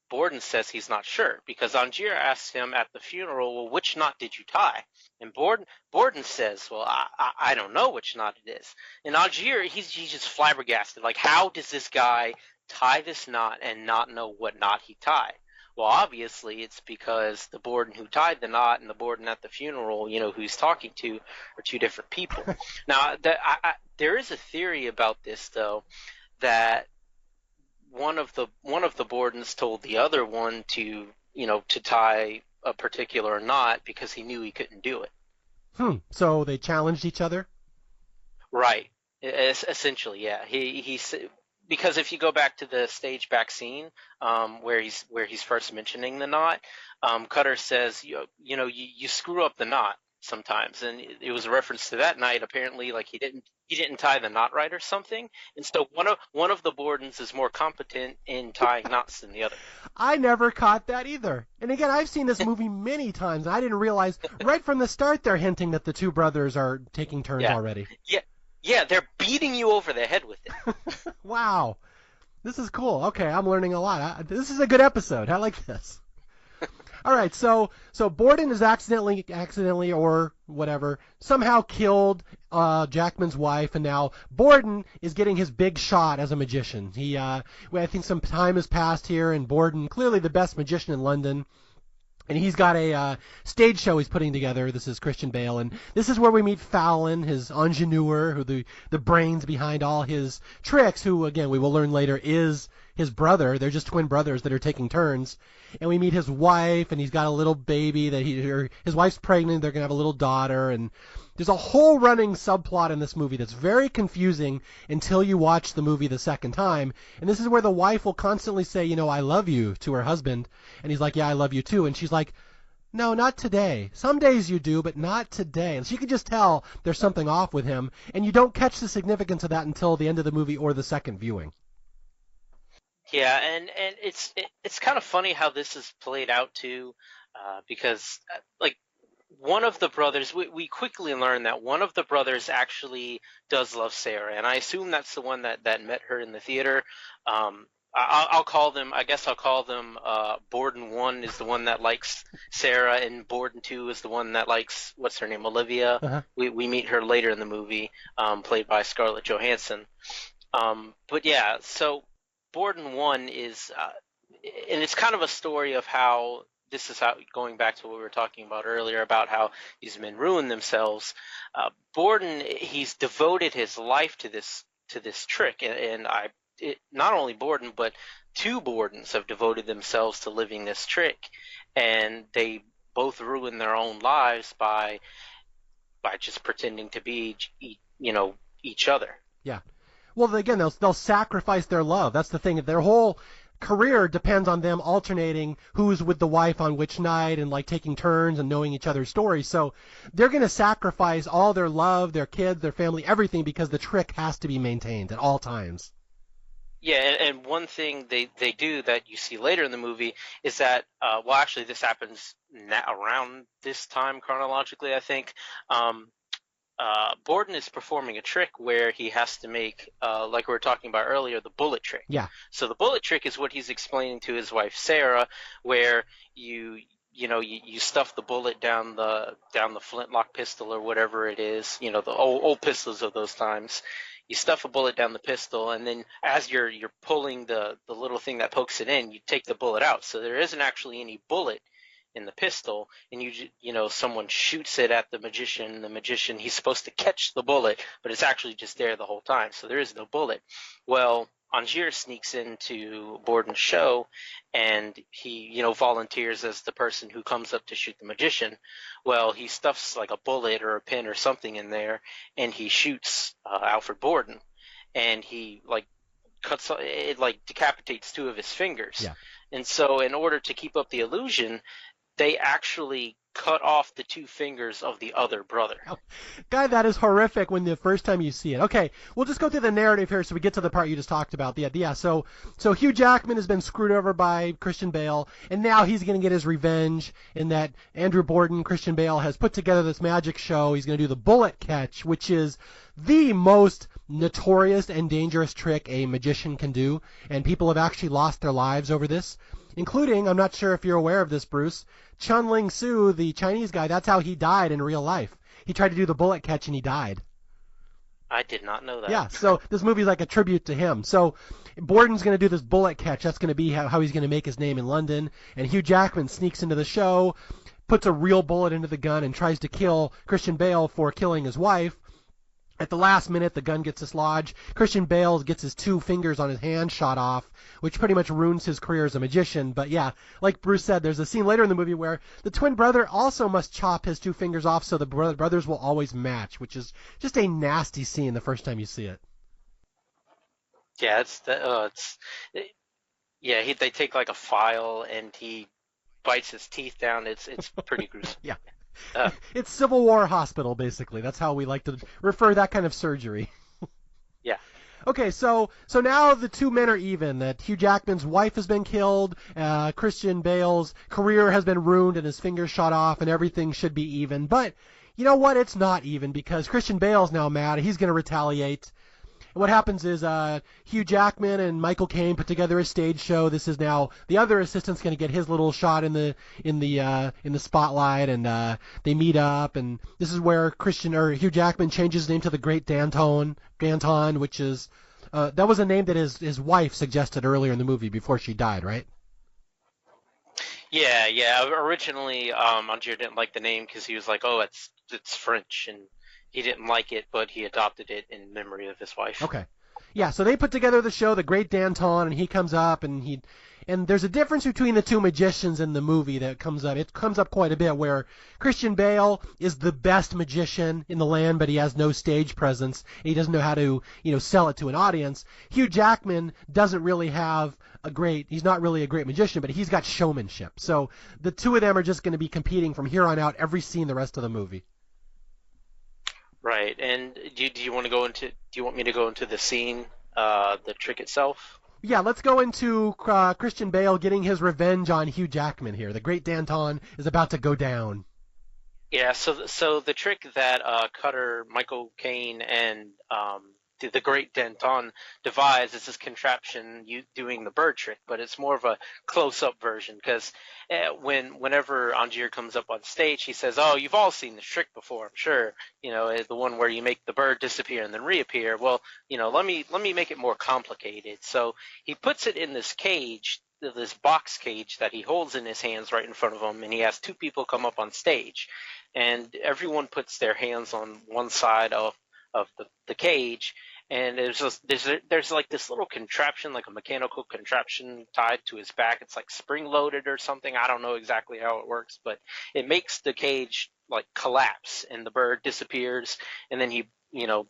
Borden says he's not sure because Angier asks him at the funeral, well, which knot did you tie? And Borden says, well, I don't know which knot it is. And Angier, he's just flabbergasted. Like, how does this guy tie this knot and not know what knot he tied? Well, obviously, it's because the Borden who tied the knot and the Borden at the funeral, who he's talking to, are two different people. Now, there is a theory about this, though, that one of the Bordens told the other one to tie a particular knot because he knew he couldn't do it. So they challenged each other? Right. Essentially, yeah. Because if you go back to the stage back scene, where he's first mentioning the knot, Cutter says, you screw up the knot sometimes, and it was a reference to that night. Apparently, like he didn't tie the knot right or something, and so one of the Bordens is more competent in tying knots than the other. I never caught that either. And again, I've seen this movie many times, and I didn't realize right from the start they're hinting that the two brothers are taking turns already. Yeah, they're beating you over the head with it. Wow. This is cool. Okay, I'm learning a lot. This is a good episode. I like this. All right, so Borden is accidentally or whatever somehow killed Jackman's wife, and now Borden is getting his big shot as a magician. I think some time has passed here, and Borden, clearly the best magician in London. And he's got a stage show he's putting together. This is Christian Bale, and this is where we meet Fallon, his ingenieur, who the brains behind all his tricks, who, again, we will learn later is his brother. They're just twin brothers that are taking turns. And we meet his wife, and he's got a little baby his wife's pregnant. They're going to have a little daughter, and there's a whole running subplot in this movie that's very confusing until you watch the movie the second time. And this is where the wife will constantly say, I love you to her husband. And he's like, yeah, I love you too. And she's like, no, not today. Some days you do, but not today. And so you can just tell there's something off with him. And you don't catch the significance of that until the end of the movie or the second viewing. Yeah, and it's kind of funny how this is played out too, because like one of the brothers, we quickly learn that one of the brothers actually does love Sarah, and I assume that's the one that met her in the theater. I'll call them Borden 1 is the one that likes Sarah, and Borden 2 is the one that likes, what's her name, Olivia. Uh-huh. We meet her later in the movie, played by Scarlett Johansson. But yeah, so Borden 1 is, and it's kind of a story of how this is how, going back to what we were talking about earlier about how these men ruin themselves. Borden, he's devoted his life to this trick, and not only Borden, but two Bordens have devoted themselves to living this trick, and they both ruin their own lives by just pretending to be, each other. Yeah. Well, again, they'll sacrifice their love. That's the thing. Their whole career depends on them alternating who's with the wife on which night and like taking turns and knowing each other's stories. So they're going to sacrifice all their love, their kids, their family, everything because the trick has to be maintained at all times. Yeah, and one thing they do that you see later in the movie is that, actually this happens around this time chronologically, I think. Borden is performing a trick where he has to make, like we were talking about earlier, the bullet trick. Yeah. So the bullet trick is what he's explaining to his wife Sarah, where you stuff the bullet down the flintlock pistol or whatever it is, the old pistols of those times. You stuff a bullet down the pistol, and then as you're pulling the little thing that pokes it in, you take the bullet out. So there isn't actually any bullet in the pistol, and someone shoots it at the magician. The magician, he's supposed to catch the bullet, but it's actually just there the whole time, so there is no bullet. Well, Angier sneaks into Borden's show, and he volunteers as the person who comes up to shoot the magician. Well, he stuffs like a bullet or a pin or something in there, and he shoots Alfred Borden, and he it like decapitates two of his fingers. Yeah. And so in order to keep up the illusion, they actually cut off the two fingers of the other brother. Oh, guy, that is horrific when the first time you see it. Okay, we'll just go through the narrative here so we get to the part you just talked about. Yeah, so Hugh Jackman has been screwed over by Christian Bale, and now he's going to get his revenge in that Andrew Borden, Christian Bale, has put together this magic show. He's going to do the bullet catch, which is the most notorious and dangerous trick a magician can do, and people have actually lost their lives over this, including, I'm not sure if you're aware of this, Bruce, Chun Ling Su, the Chinese guy. That's how he died in real life. He tried to do the bullet catch and he died. I did not know that. Yeah, so this movie's like a tribute to him. So Borden's going to do this bullet catch. That's going to be how he's going to make his name in London. And Hugh Jackman sneaks into the show, puts a real bullet into the gun, and tries to kill Christian Bale for killing his wife. At the last minute, the gun gets dislodged. Christian Bale gets his two fingers on his hand shot off, which pretty much ruins his career as a magician. But yeah, like Bruce said, there's a scene later in the movie where the twin brother also must chop his two fingers off so the brothers will always match, which is just a nasty scene the first time you see it. Yeah, they take like a file and he bites his teeth down. It's pretty gruesome. Yeah. It's Civil War hospital, basically. That's how we like to refer that kind of surgery. Yeah. Okay, so now the two men are even. That Hugh Jackman's wife has been killed, Christian Bale's career has been ruined and his fingers shot off, and everything should be even. But you know what? It's not even because Christian Bale's now mad. He's going to retaliate. What happens is Hugh Jackman and Michael Caine put together a stage show. This is now the other assistant's going to get his little shot in the spotlight, and they meet up. And this is where Hugh Jackman changes his name to the Great Danton, which is that was a name that his wife suggested earlier in the movie before she died, right? Yeah. Originally, Angier didn't like the name because he was like, "Oh, it's French," and he didn't like it, but he adopted it in memory of his wife. Okay. Yeah, so they put together the show, The Great Danton, and he comes up, and there's a difference between the two magicians in the movie that comes up. It comes up quite a bit where Christian Bale is the best magician in the land, but he has no stage presence. He doesn't know how to, sell it to an audience. Hugh Jackman doesn't really have he's not really a great magician, but he's got showmanship. So the two of them are just going to be competing from here on out every scene the rest of the movie. Right, and do you want me to go into the scene, the trick itself? Yeah, let's go into Christian Bale getting his revenge on Hugh Jackman here. The Great Danton is about to go down. Yeah, so the trick that Cutter, Michael Caine, and the Great Danton devised is this contraption doing the bird trick, but it's more of a close-up version because whenever Angier comes up on stage, he says, "Oh, you've all seen this trick before, I'm sure. The one where you make the bird disappear and then reappear. Well, let me make it more complicated." So he puts it in this cage, this box cage that he holds in his hands right in front of him, and he has two people come up on stage, and everyone puts their hands on one side of the cage. And there's like this little contraption, like a mechanical contraption tied to his back. It's like spring loaded or something. I don't know exactly how it works, but it makes the cage like collapse and the bird disappears. And then he,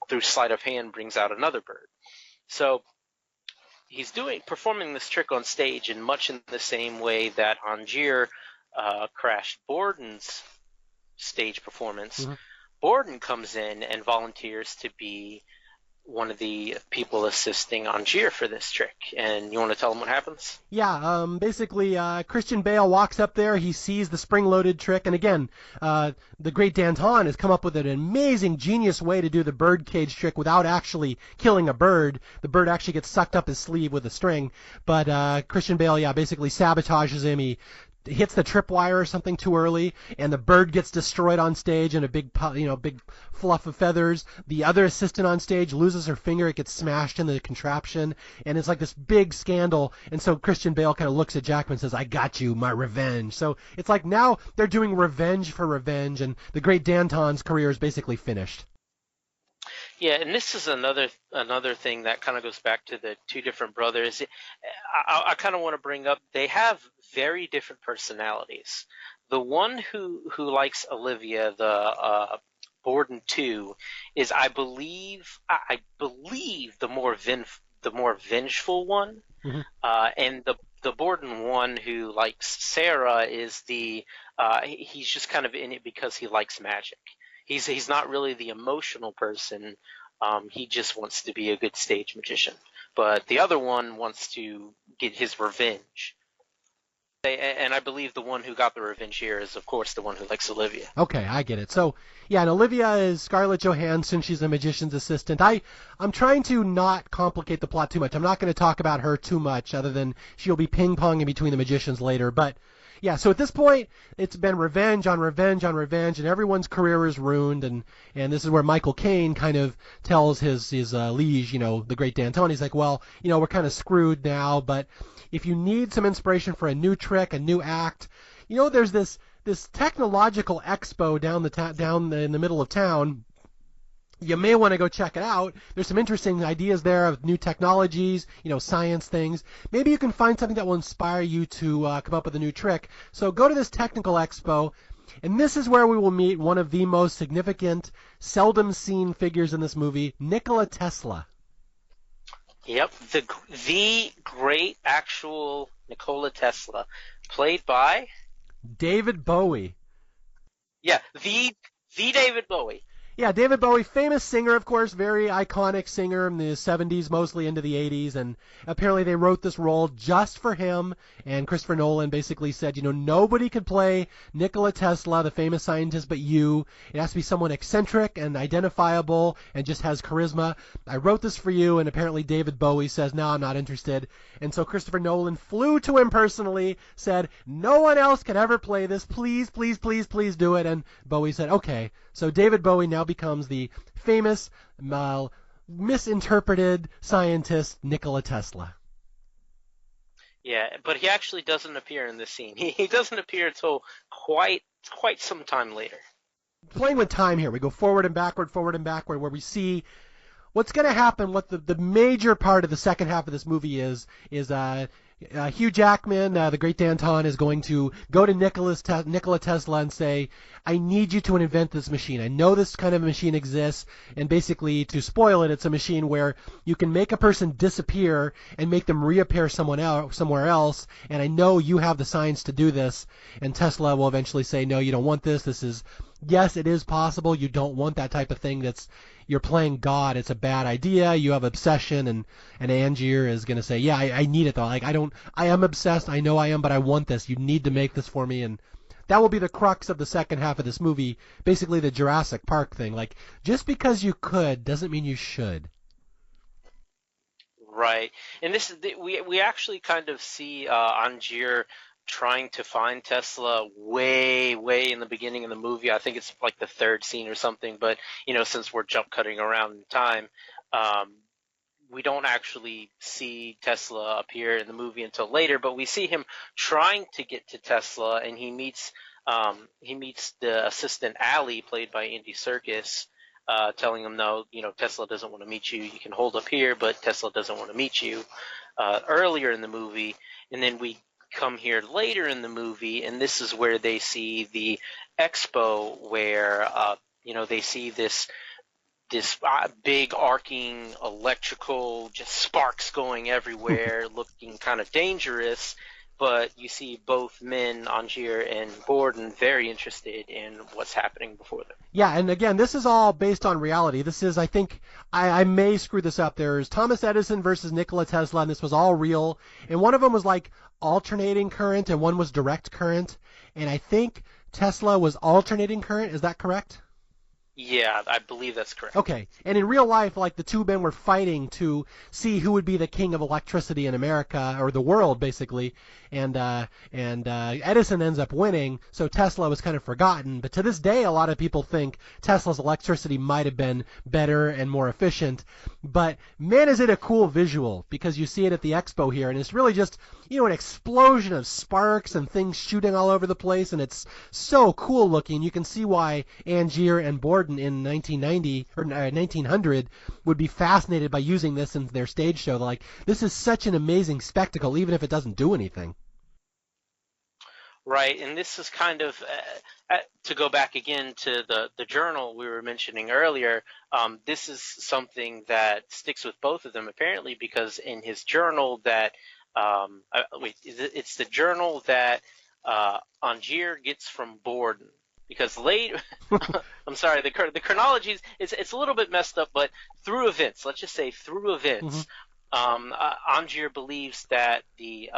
through sleight of hand brings out another bird. So he's performing this trick on stage in much in the same way that Angier crashed Borden's stage performance. Mm-hmm. Borden comes in and volunteers to be one of the people assisting Angier for this trick. And you want to tell them what happens? Yeah, basically, Christian Bale walks up there, he sees the spring-loaded trick, and again, the Great Danton has come up with an amazing, genius way to do the bird cage trick without actually killing a bird. The bird actually gets sucked up his sleeve with a string, but Christian Bale, basically sabotages him. He hits the tripwire or something too early, and the bird gets destroyed on stage in a big fluff of feathers. The other assistant on stage loses her finger; it gets smashed in the contraption, and it's like this big scandal. And so Christian Bale kind of looks at Jackman and says, "I got you, my revenge." So it's like now they're doing revenge for revenge, and the Great Danton's career is basically finished. Yeah, and this is another thing that kind of goes back to the two different brothers. I kind of want to bring up they have very different personalities. The one who likes Olivia, the Borden 2, is I believe the more the more vengeful one. Hmm. And the Borden one who likes Sarah is he's just kind of in it because he likes magic. He's not really the emotional person. He just wants to be a good stage magician. But the other one wants to get his revenge. And I believe the one who got the revenge here is, of course, the one who likes Olivia. Okay, I get it. So, yeah, and Olivia is Scarlett Johansson. She's a magician's assistant. I'm trying to not complicate the plot too much. I'm not going to talk about her too much, other than she'll be ping-ponging between the magicians later. But, yeah, so at this point, it's been revenge on revenge on revenge, and everyone's career is ruined. And this is where Michael Caine kind of tells his liege, the great D'Antoni, he's like, well, we're kind of screwed now, but if you need some inspiration for a new trick, a new act, there's this technological expo down in the middle of town. You may want to go check it out. There's some interesting ideas there of new technologies, science things. Maybe you can find something that will inspire you to come up with a new trick. So go to this technical expo, and this is where we will meet one of the most significant, seldom seen figures in this movie, Nikola Tesla. Yep, the great actual Nikola Tesla, played by David Bowie. Yeah, the David Bowie. Yeah, David Bowie, famous singer, of course, very iconic singer in the 70s, mostly into the 80s, and apparently they wrote this role just for him, and Christopher Nolan basically said, nobody could play Nikola Tesla, the famous scientist, but you. It has to be someone eccentric and identifiable and just has charisma. I wrote this for you, and apparently David Bowie says, no, I'm not interested. And so Christopher Nolan flew to him personally, said, no one else can ever play this, please, please, please, please do it, and Bowie said, okay. So David Bowie now becomes the famous, misinterpreted scientist Nikola Tesla. Yeah, but he actually doesn't appear in this scene. He doesn't appear until quite some time later. Playing with time here, we go forward and backward, where we see what's going to happen. What the major part of the second half of this movie is Hugh Jackman, the great D'Antoni, is going to go to Nikola Tesla and say, I need you to invent this machine. I know this kind of machine exists, and basically, to spoil it, it's a machine where you can make a person disappear and make them reappear somewhere else, and I know you have the science to do this. And Tesla will eventually say, no, you don't want this. Yes, it is possible. You don't want that type of thing. You're playing God. It's a bad idea. You have obsession, and Angier is going to say, yeah, I need it though. I am obsessed. I know I am, but I want this. You need to make this for me. And that will be the crux of the second half of this movie. Basically the Jurassic Park thing. Just because you could doesn't mean you should. Right. And we actually kind of see Angier trying to find Tesla way in the beginning of the movie. I think it's like the third scene or something, but since we're jump cutting around in time, we don't actually see Tesla appear in the movie until later, but we see him trying to get to Tesla, and he meets the assistant Allie, played by Andy Serkis, telling him, no, Tesla doesn't want to meet you. You can hold up here, but Tesla doesn't want to meet you, earlier in the movie. And then we come here later in the movie, and this is where they see the expo where they see this big arcing electrical just sparks going everywhere, looking kind of dangerous. But you see both men, Angier and Borden, very interested in what's happening before them. Yeah, and again, this is all based on reality. This is, I think, I may screw this up. There's Thomas Edison versus Nikola Tesla, and this was all real. And one of them was like alternating current, and one was direct current. And I think Tesla was alternating current. Is that correct? Yeah, I believe that's correct. Okay, and in real life, the two men were fighting to see who would be the king of electricity in America, or the world, basically, and Edison ends up winning, so Tesla was kind of forgotten, but to this day, a lot of people think Tesla's electricity might have been better and more efficient, but man, is it a cool visual, because you see it at the expo here, and it's really just, an explosion of sparks and things shooting all over the place, and it's so cool looking. You can see why Angier and Borden in 1990 or 1900 would be fascinated by using this in their stage show. This is such an amazing spectacle, even if it doesn't do anything. Right, and this is kind of to go back again to the journal we were mentioning earlier. This is something that sticks with both of them apparently, because in his journal that it's the journal that Angier gets from Borden. Because late, I'm sorry, the chronology it's a little bit messed up, but through events, let's just say through events, Angier believes that the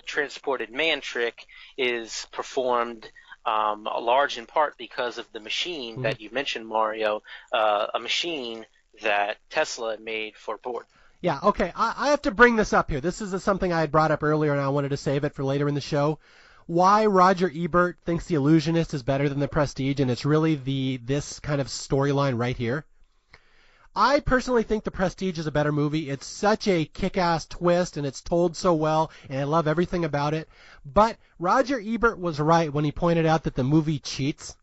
transported man trick is performed large in part because of the machine that you mentioned, Mario, a machine that Tesla made for Borden. Yeah, okay. I have to bring this up here. This is something I had brought up earlier, and I wanted to save it for later in the show. Why Roger Ebert thinks The Illusionist is better than The Prestige, and it's really this kind of storyline right here. I personally think The Prestige is a better movie. It's such a kick-ass twist, and it's told so well, and I love everything about it. But Roger Ebert was right when he pointed out that the movie cheats,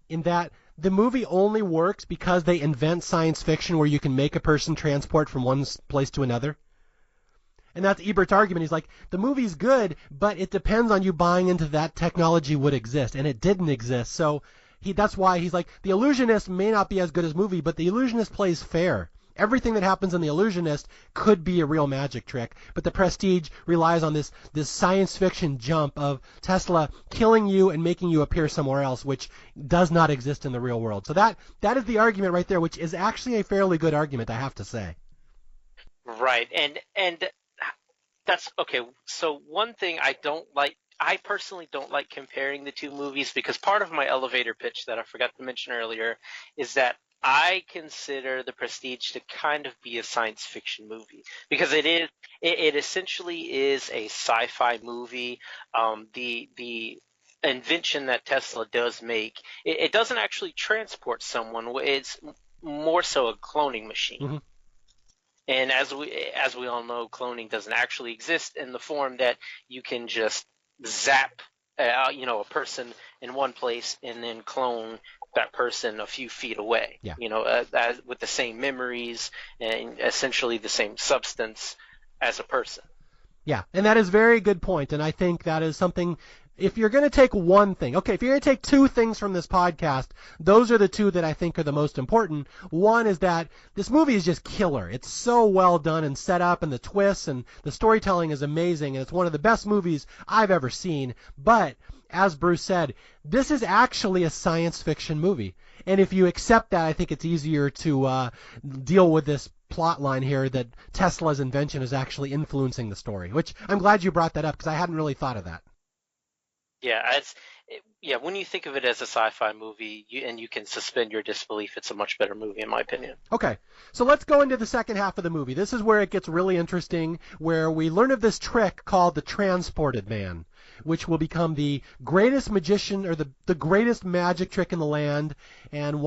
in that the movie only works because they invent science fiction where you can make a person transport from one place to another. And that's Ebert's argument. He's like, the movie's good, but it depends on you buying into that technology would exist, and it didn't exist. So that's why he's like, The Illusionist may not be as good as movie, but The Illusionist plays fair. Everything that happens in The Illusionist could be a real magic trick, but The Prestige relies on this science fiction jump of Tesla killing you and making you appear somewhere else, which does not exist in the real world. So that is the argument right there, which is actually a fairly good argument, I have to say. Right, and that's okay. So one thing I personally don't like comparing the two movies, because part of my elevator pitch that I forgot to mention earlier is that I consider The Prestige to kind of be a science fiction movie, because it essentially is a sci-fi movie. The invention that Tesla does make, it doesn't actually transport someone. It's more so a cloning machine. Mm-hmm. And as we all know, cloning doesn't actually exist in the form that you can just zap a person in one place and then clone that person a few feet away. Yeah. With the same memories and essentially the same substance as a person. Yeah, and that is a very good point, and I think that is something. If you're going to take one thing, okay, if you're going to take two things from this podcast, those are the two that I think are the most important. One is that this movie is just killer. It's so well done and set up, and the twists and the storytelling is amazing, and it's one of the best movies I've ever seen. But, as Bruce said, this is actually a science fiction movie. And if you accept that, I think it's easier to deal with this plot line here that Tesla's invention is actually influencing the story, which I'm glad you brought that up because I hadn't really thought of that. Yeah, when you think of it as a sci-fi movie and you can suspend your disbelief, it's a much better movie in my opinion. Okay, so let's go into the second half of the movie. This is where it gets really interesting, where we learn of this trick called the transported man, which will become the greatest magician or the greatest magic trick in the land. And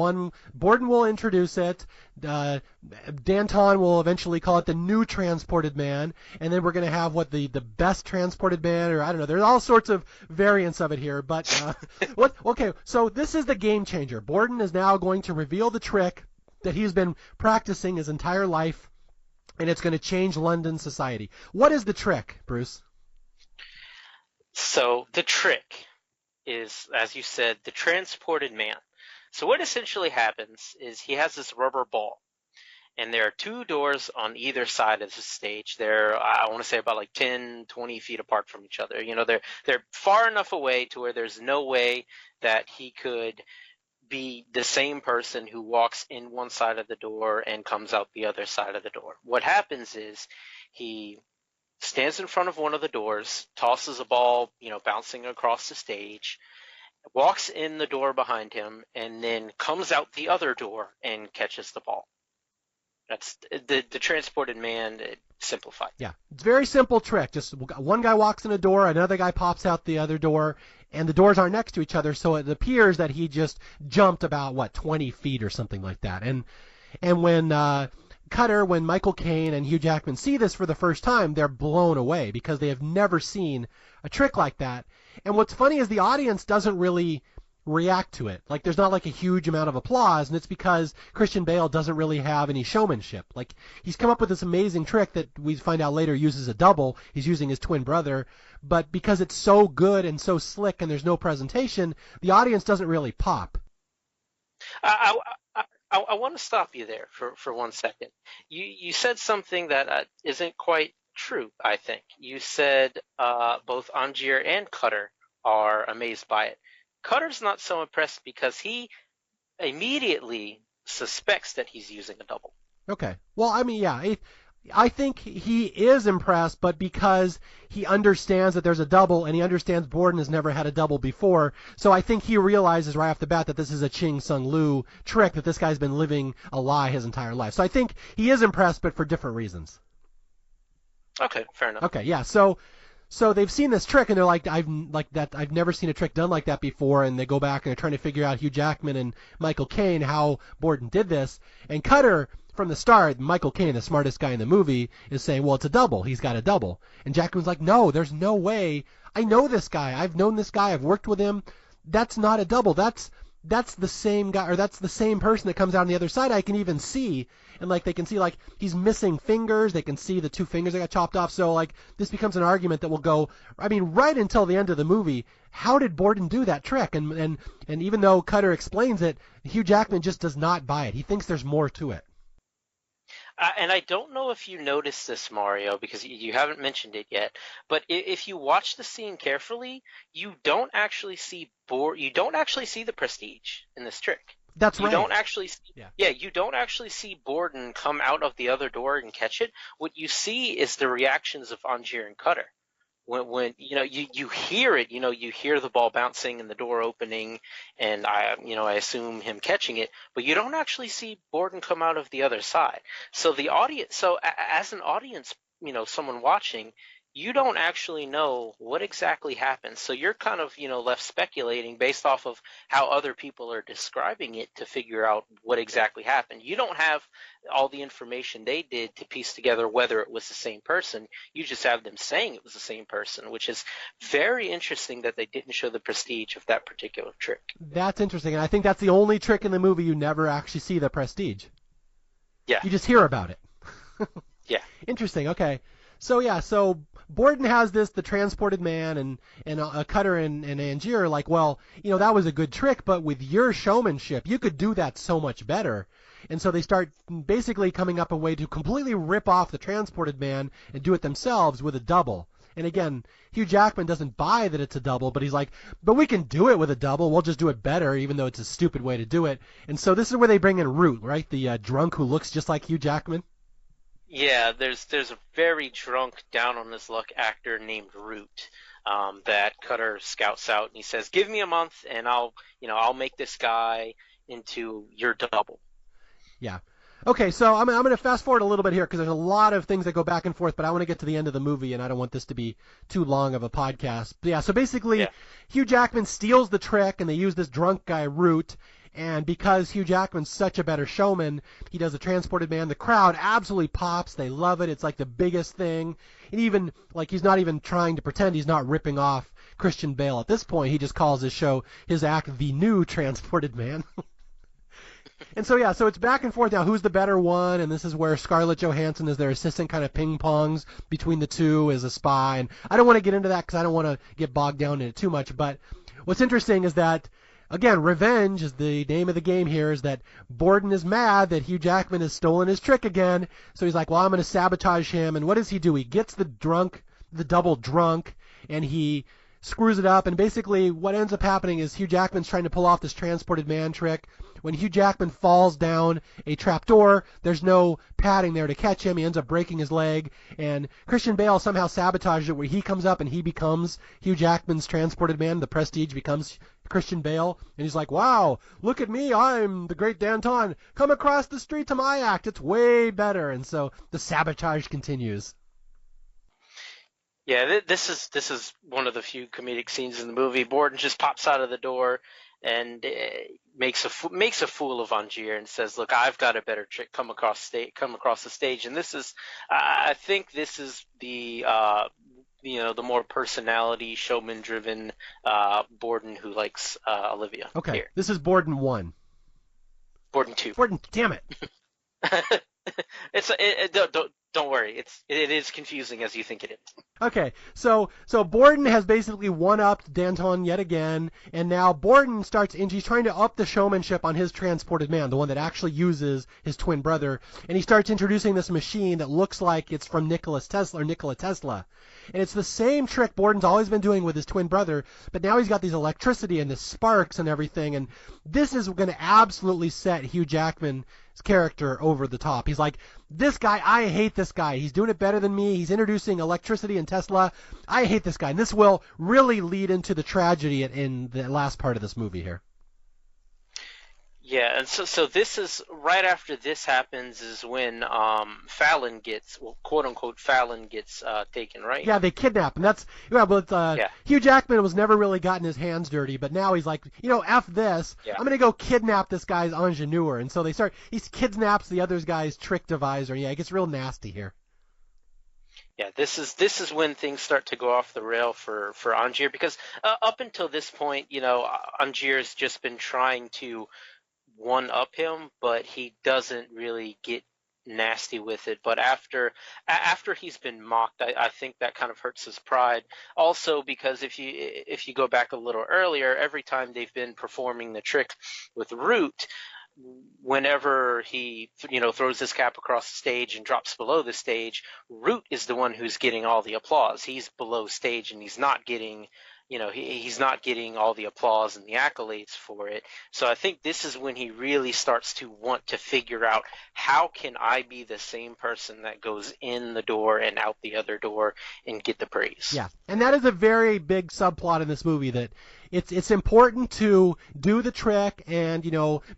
Borden will introduce it. Danton will eventually call it the new transported man. And then we're going to have the best transported man, or I don't know. There's all sorts of variants of it here. But okay, so this is the game changer. Borden is now going to reveal the trick that he's been practicing his entire life, and it's going to change London society. What is the trick, Bruce? So the trick is, as you said, the transported man. So what essentially happens is he has this rubber ball, and there are two doors on either side of the stage. They're, I want to say, about like 10, 20 feet apart from each other. They're far enough away to where there's no way that he could be the same person who walks in one side of the door and comes out the other side of the door. What happens is he stands in front of one of the doors, tosses a ball, bouncing across the stage, walks in the door behind him, and then comes out the other door and catches the ball. That's the transported man simplified. Yeah, it's a very simple trick. Just one guy walks in a door, another guy pops out the other door, and the doors aren't next to each other, so it appears that he just jumped about, 20 feet or something like that. And when when Michael Caine and Hugh Jackman see this for the first time, they're blown away because they have never seen a trick like that. And what's funny is the audience doesn't really react to it. Like there's not like a huge amount of applause, and it's because Christian Bale doesn't really have any showmanship. Like he's come up with this amazing trick that we find out later uses a double. He's using his twin brother, but because it's so good and so slick and there's no presentation, the audience doesn't really pop. I want to stop you there for 1 second. You said something that isn't quite true, I think. You said both Angier and Cutter are amazed by it. Cutter's not so impressed because he immediately suspects that he's using a double. Okay. Well, I mean, yeah, I think he is impressed, but because he understands that there's a double and he understands Borden has never had a double before, so I think he realizes right off the bat that this is a Ching Sung Lu trick, that this guy's been living a lie his entire life. So I think he is impressed, but for different reasons. Okay, fair enough. Okay, yeah. So they've seen this trick and they're like, I've never seen a trick done like that before, and they go back and they're trying to figure out, Hugh Jackman and Michael Caine, how Borden did this. And Cutter, from the start, Michael Caine, the smartest guy in the movie, is saying, well, it's a double. He's got a double. And Jackman's like, no, there's no way. I know this guy. I've known this guy. I've worked with him. That's not a double. That's the same guy, or that's the same person that comes out on the other side. I can even see, and like they can see like he's missing fingers. They can see the 2 fingers that got chopped off. So like this becomes an argument that will go, I mean, right until the end of the movie. How did Borden do that trick? And even though Cutter explains it, Hugh Jackman just does not buy it. He thinks there's more to it. And I don't know if you noticed this, Mario, because you haven't mentioned it yet. But if you watch the scene carefully, you don't actually see the Prestige in this trick. That's right. You don't actually see, yeah, you don't actually see Borden come out of the other door and catch it. What you see is the reactions of Angier and Cutter. When you hear it, you hear the ball bouncing and the door opening, and I assume him catching it, but you don't actually see Borden come out of the other side. So as an audience, someone watching, you don't actually know what exactly happened. So you're kind of, left speculating based off of how other people are describing it to figure out what exactly happened. You don't have all the information they did to piece together whether it was the same person. You just have them saying it was the same person, which is very interesting that they didn't show the Prestige of that particular trick. That's interesting. And I think that's the only trick in the movie you never actually see the Prestige. Yeah. You just hear about it. Yeah. Interesting. Okay. So Borden has the transported man, and Cutter and Angier are like, well, that was a good trick, but with your showmanship, you could do that so much better. And so they start basically coming up a way to completely rip off the transported man and do it themselves with a double. And again, Hugh Jackman doesn't buy that it's a double, but he's like, but we can do it with a double. We'll just do it better, even though it's a stupid way to do it. And so this is where they bring in Root, right? The drunk who looks just like Hugh Jackman. Yeah, there's a very drunk, down on his luck actor named Root that Cutter scouts out, and he says, "Give me a month, and I'll make this guy into your double." Yeah. Okay, so I'm going to fast forward a little bit here because there's a lot of things that go back and forth, but I want to get to the end of the movie, and I don't want this to be too long of a podcast. But yeah, so basically, Hugh Jackman steals the trick, and they use this drunk guy, Root. And because Hugh Jackman's such a better showman, he does a transported man. The crowd absolutely pops. They love it. It's like the biggest thing. And even, like, he's not even trying to pretend he's not ripping off Christian Bale at this point. He just calls his act, The New Transported Man. And so it's back and forth now. Who's the better one? And this is where Scarlett Johansson, as their assistant, kind of ping-pongs between the two as a spy. And I don't want to get into that because I don't want to get bogged down in it too much. But what's interesting is that, again, revenge is the name of the game here, is that Borden is mad that Hugh Jackman has stolen his trick again. So he's like, well, I'm going to sabotage him. And what does he do? He gets the double drunk, and he screws it up. And basically what ends up happening is Hugh Jackman's trying to pull off this transported man trick. When Hugh Jackman falls down a trapdoor, there's no padding there to catch him. He ends up breaking his leg. And Christian Bale somehow sabotages it where he comes up and he becomes Hugh Jackman's transported man. The Prestige becomes Christian Bale. And he's like, wow, look at me. I'm the great Danton. Come across the street to my act. It's way better. And so the sabotage continues. Yeah, this is one of the few comedic scenes in the movie. Borden just pops out of the door and makes a fool of Angier and says, "Look, I've got a better trick. Come across the stage." And this is, I think, this is the the more personality, showman-driven Borden who likes Olivia Okay, here. this is Borden 1. Borden 2. Borden, damn it. Don't worry. It is confusing as you think it is. Okay, so Borden has basically one-upped Danton yet again, and now Borden he's trying to up the showmanship on his transported man, the one that actually uses his twin brother, and he starts introducing this machine that looks like it's from Nikola Tesla. And it's the same trick Borden's always been doing with his twin brother, but now he's got these electricity and the sparks and everything, and this is going to absolutely set Hugh Jackman's character over the top. He's like, this guy, I hate this guy. He's doing it better than me. He's introducing electricity and Tesla. I hate this guy. And this will really lead into the tragedy in the last part of this movie here. Yeah, and so this is right after this happens is when Fallon gets, well, quote unquote, Fallon gets taken, right? Yeah, they kidnap him. Hugh Jackman was never really gotten his hands dirty, but now he's like, F this. Yeah. I'm gonna go kidnap this guy's ingenieur, and so he kidnaps the other guy's trick deviser. Yeah, it gets real nasty here. Yeah, this is when things start to go off the rail for Angier, because up until this point, Angier's just been trying to one up him, but he doesn't really get nasty with it. But after he's been mocked, I think that kind of hurts his pride. Also, because if you go back a little earlier, every time they've been performing the trick with Root, whenever he throws his cap across the stage and drops below the stage, Root is the one who's getting all the applause. He's below stage and he's not getting he's not getting all the applause and the accolades for it. So I think this is when he really starts to want to figure out, how can I be the same person that goes in the door and out the other door and get the praise? Yeah, and that is a very big subplot in this movie, that it's important to do the trick and,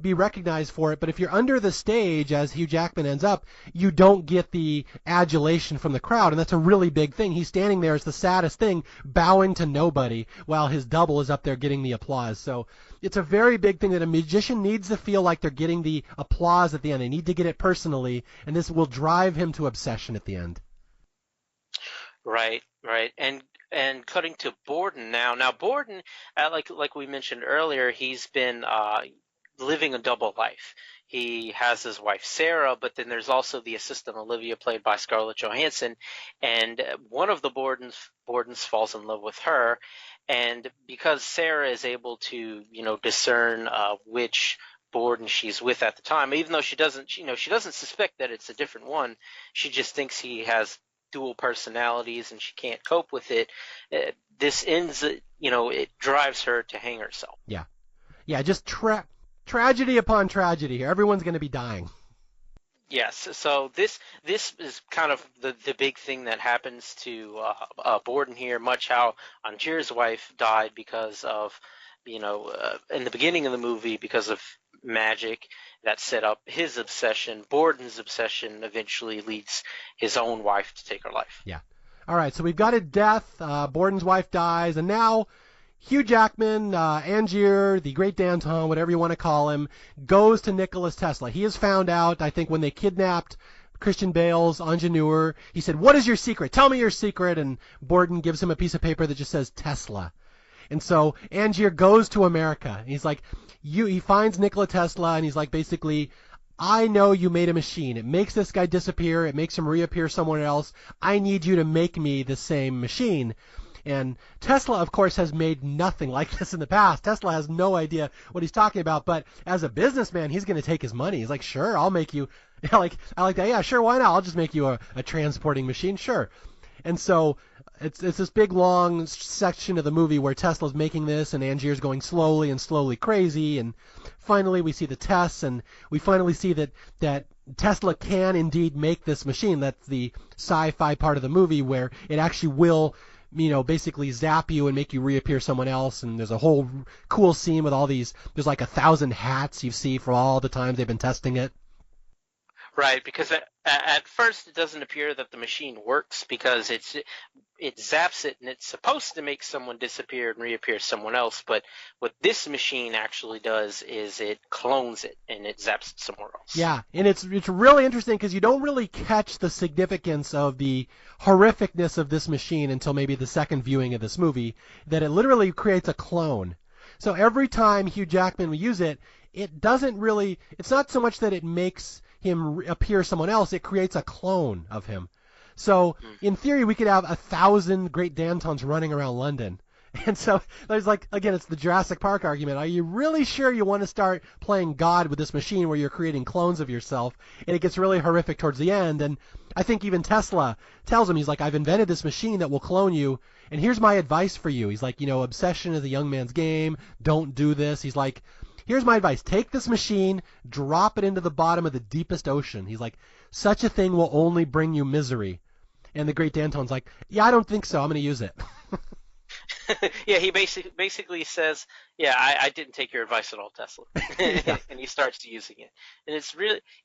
be recognized for it, but if you're under the stage, as Hugh Jackman ends up, you don't get the adulation from the crowd, and that's a really big thing. He's standing there as the saddest thing, bowing to nobody, while his double is up there getting the applause. So it's a very big thing that a magician needs to feel like they're getting the applause at the end. They need to get it personally, and this will drive him to obsession at the end. Right. And cutting to Borden now. Now Borden, like we mentioned earlier, he's been living a double life. He has his wife Sarah, but then there's also the assistant Olivia, played by Scarlett Johansson, and one of the Bordens falls in love with her, and because Sarah is able to discern which Borden she's with at the time, even though she doesn't suspect that it's a different one, she just thinks he has dual personalities and she can't cope with it. This ends, it drives her to hang herself. Yeah, just tragedy upon tragedy here. Everyone's going to be dying. Yes, so this is kind of the big thing that happens to Borden here, much how Angier's wife died because of, in the beginning of the movie, because of magic that set up his obsession. Borden's obsession eventually leads his own wife to take her life. Yeah. All right, so we've got a death. Borden's wife dies, and now Hugh Jackman, Angier, the great Danton, whatever you want to call him, goes to Nikola Tesla. He has found out, I think, when they kidnapped Christian Bale's ingenieur, he said, "What is your secret? Tell me your secret." And Borden gives him a piece of paper that just says Tesla. And so Angier goes to America. He's like, he finds Nikola Tesla, and he's like, basically, I know you made a machine. It makes this guy disappear. It makes him reappear somewhere else. I need you to make me the same machine. And Tesla, of course, has made nothing like this in the past. Tesla has no idea what he's talking about. But as a businessman, he's going to take his money. He's like, sure, I'll make you. I like that. Yeah, sure, why not? I'll just make you a transporting machine. Sure. And so it's this big, long section of the movie where Tesla's making this, and Angier's going slowly and slowly crazy. And finally, we see the tests, and we finally see that Tesla can indeed make this machine. That's the sci-fi part of the movie, where it actually will, basically zap you and make you reappear someone else. And there's a whole cool scene with all these, there's like 1,000 hats you see for all the times they've been testing it. Right, because at first it doesn't appear that the machine works, because it zaps it, and it's supposed to make someone disappear and reappear someone else. But what this machine actually does is it clones it, and it zaps it somewhere else. Yeah, and it's really interesting because you don't really catch the significance of the horrificness of this machine until maybe the second viewing of this movie, that it literally creates a clone. So every time Hugh Jackman will use it, it doesn't really, it's not so much that it makes him appear someone else, it creates a clone of him. So in theory, we could have 1,000 Great Dantons running around London. And so there's like, again, it's the Jurassic Park argument. Are you really sure you want to start playing God with this machine where you're creating clones of yourself? And it gets really horrific towards the end. And I think even Tesla tells him, he's like, I've invented this machine that will clone you. And here's my advice for you. He's like, obsession is a young man's game. Don't do this. He's like, here's my advice. Take this machine, drop it into the bottom of the deepest ocean. He's like, such a thing will only bring you misery. And the Great Danton's like, yeah, I don't think so. I'm going to use it. Yeah, he basically says, yeah, I didn't take your advice at all, Tesla. Yeah. And he starts using it. And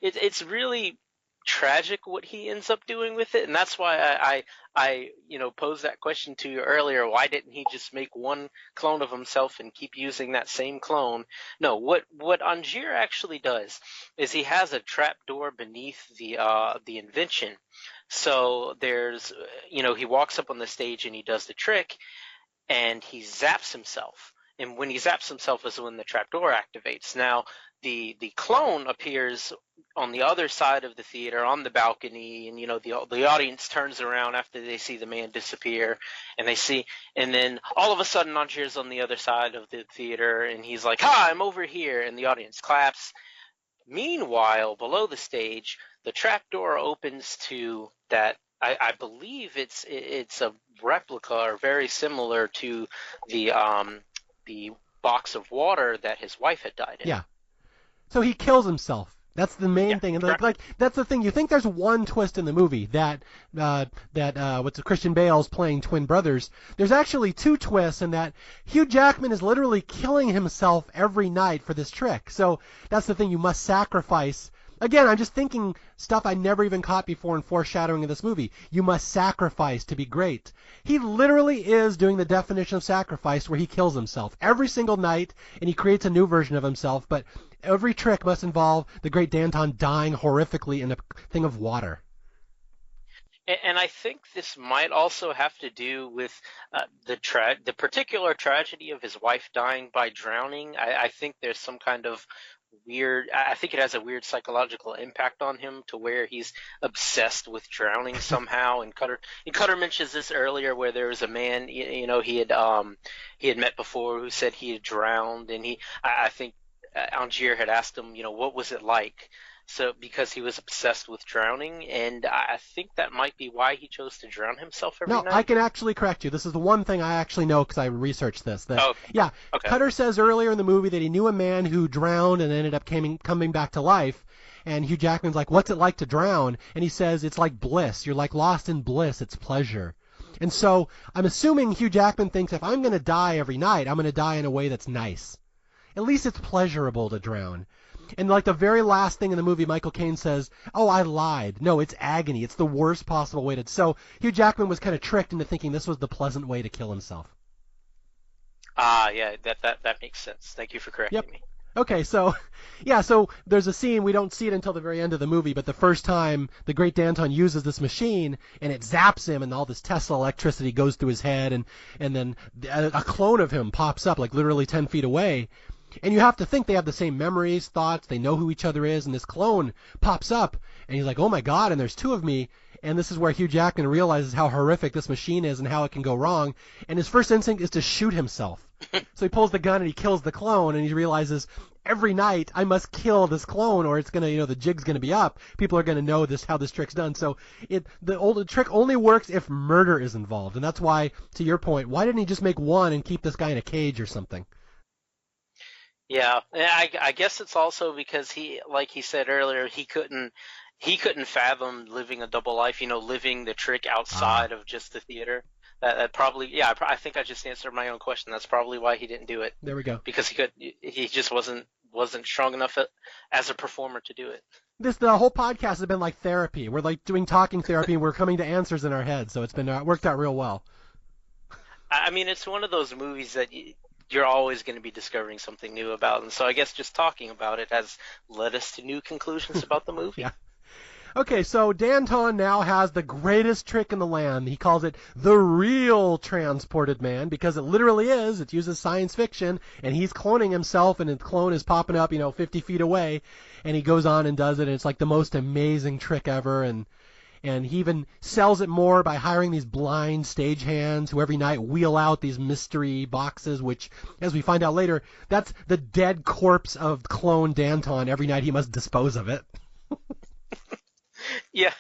it's really tragic what he ends up doing with it. And that's why I posed that question to you earlier. Why didn't he just make one clone of himself and keep using that same clone? No, what Angier actually does is he has a trap door beneath the invention. So there's, he walks up on the stage and he does the trick, and he zaps himself. And when he zaps himself is when the trapdoor activates. Now, the clone appears on the other side of the theater on the balcony, and the audience turns around after they see the man disappear, and then all of a sudden Angier's on the other side of the theater, and he's like, "Hi, I'm over here," and the audience claps. Meanwhile, below the stage, the trapdoor opens to that. I believe it's a replica or very similar to the box of water that his wife had died in. Yeah. So he kills himself. That's the main thing, and like that's the thing. You think there's one twist in the movie that what's Christian Bale's playing twin brothers. There's actually two twists in that Hugh Jackman is literally killing himself every night for this trick. So that's the thing. You must sacrifice. Again, I'm just thinking stuff I never even caught before in foreshadowing of this movie. You must sacrifice to be great. He literally is doing the definition of sacrifice where he kills himself every single night, and he creates a new version of himself, but every trick must involve the Great Danton dying horrifically in a thing of water. And I think this might also have to do with the particular tragedy of his wife dying by drowning. I think there's some kind of I think it has a weird psychological impact on him to where he's obsessed with drowning somehow. And Cutter mentions this earlier, where there was a man, he had met before, who said he had drowned, and I think Angier had asked him, what was it like? So because he was obsessed with drowning, and I think that might be why he chose to drown himself every night. No, I can actually correct you. This is the one thing I actually know because I researched this. Yeah, okay. Cutter says earlier in the movie that he knew a man who drowned and ended up coming back to life. And Hugh Jackman's like, what's it like to drown? And he says, it's like bliss. You're like lost in bliss. It's pleasure. And so I'm assuming Hugh Jackman thinks if I'm going to die every night, I'm going to die in a way that's nice. At least it's pleasurable to drown. And like the very last thing in the movie, Michael Caine says, "Oh, I lied. No, it's agony. It's the worst possible way to." So Hugh Jackman was kind of tricked into thinking this was the pleasant way to kill himself. Yeah, that makes sense. Thank you for correcting me. Okay, so there's a scene, we don't see it until the very end of the movie, but the first time the Great Danton uses this machine and it zaps him and all this Tesla electricity goes through his head, and then a clone of him pops up like literally 10 feet away. And you have to think they have the same memories, thoughts, they know who each other is, and this clone pops up, and he's like, oh my god, and there's two of me, and this is where Hugh Jackman realizes how horrific this machine is and how it can go wrong, and his first instinct is to shoot himself. So he pulls the gun and he kills the clone, and he realizes, every night I must kill this clone or it's going to, the jig's going to be up. People are going to know how this trick's done. So the trick only works if murder is involved, and that's why, to your point, why didn't he just make one and keep this guy in a cage or something? Yeah, I guess it's also because he, like he said earlier, he couldn't fathom living a double life, living the trick outside of just the theater. That probably, yeah, I think I just answered my own question. That's probably why he didn't do it. There we go. Because he just wasn't strong enough as a performer to do it. The whole podcast has been like therapy. We're like doing talking therapy, and we're coming to answers in our heads. So it's been worked out real well. I mean, it's one of those movies that you're always going to be discovering something new about, and so I guess just talking about it has led us to new conclusions about the movie. Yeah. Okay, so Danton now has the greatest trick in the land. He calls it the real transported man because it literally is. It uses science fiction, and he's cloning himself, and his clone is popping up, 50 feet away, and he goes on and does it, and it's like the most amazing trick ever, and he even sells it more by hiring these blind stagehands who every night wheel out these mystery boxes, which, as we find out later, that's the dead corpse of clone Danton. Every night he must dispose of it. Yeah,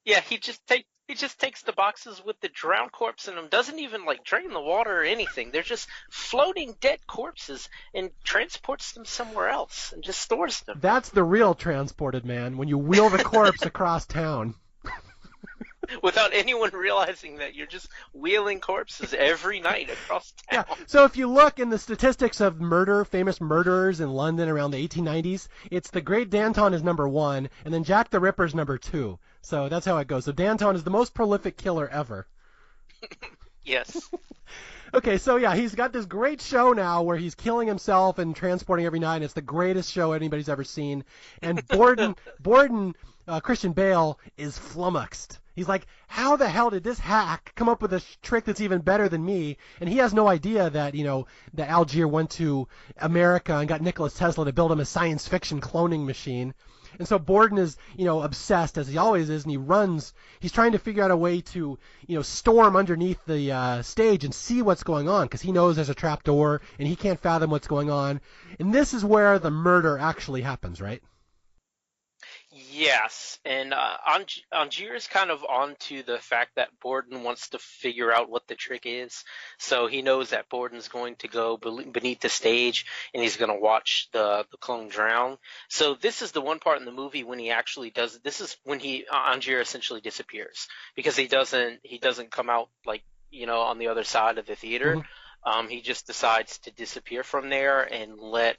yeah. He just takes the boxes with the drowned corpse in them. Doesn't even like drain the water or anything. They're just floating dead corpses and transports them somewhere else and just stores them. That's the real transported man, when you wheel the corpse across town. Without anyone realizing that you're just wheeling corpses every night across town. Yeah. So if you look in the statistics of famous murderers in London around the 1890s, it's the Great Danton is number 1, and then Jack the Ripper is number 2. So that's how it goes. So Danton is the most prolific killer ever. Yes. Okay, so yeah, he's got this great show now where he's killing himself and transporting every night, and it's the greatest show anybody's ever seen. And Borden, Christian Bale is flummoxed. He's like, how the hell did this hack come up with a trick that's even better than me? And he has no idea that, that Algier went to America and got Nikola Tesla to build him a science fiction cloning machine. And so Borden is, obsessed, as he always is, and he runs. He's trying to figure out a way to, storm underneath the stage and see what's going on, because he knows there's a trap door, and he can't fathom what's going on. And this is where the murder actually happens, right? Yes, and Angier is kind of onto the fact that Borden wants to figure out what the trick is. So he knows that Borden's going to go beneath the stage, and he's going to watch the clone drown. So this is the one part in the movie when he actually does. This is when Angier essentially disappears, because he doesn't come out like on the other side of the theater. Mm-hmm. He just decides to disappear from there and let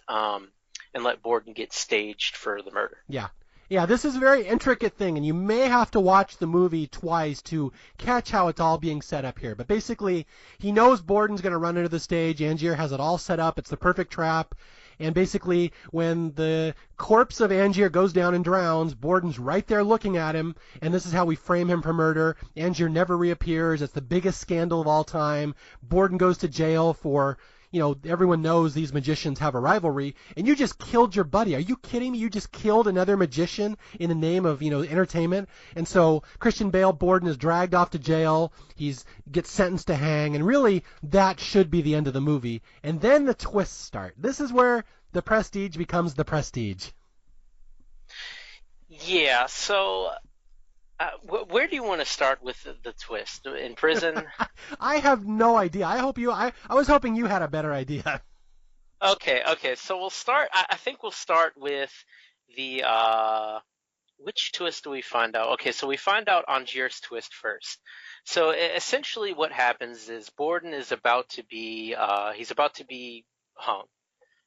Borden get staged for the murder. Yeah. Yeah, this is a very intricate thing, and you may have to watch the movie twice to catch how it's all being set up here. But basically, he knows Borden's going to run into the stage. Angier has it all set up. It's the perfect trap. And basically, when the corpse of Angier goes down and drowns, Borden's right there looking at him, and this is how we frame him for murder. Angier never reappears. It's the biggest scandal of all time. Borden goes to jail for... everyone knows these magicians have a rivalry, and you just killed your buddy. Are you kidding me? You just killed another magician in the name of, entertainment. And so Christian Bale, Borden, is dragged off to jail. Gets sentenced to hang, and really that should be the end of the movie. And then the twists start. This is where the Prestige becomes the Prestige. Yeah, so... where do you want to start with the twist? In prison? I have no idea. I was hoping you had a better idea. Okay. So we'll start. I think we'll start with the which twist do we find out? Okay, so we find out Angier's twist first. So essentially, what happens is Borden is about to be hung,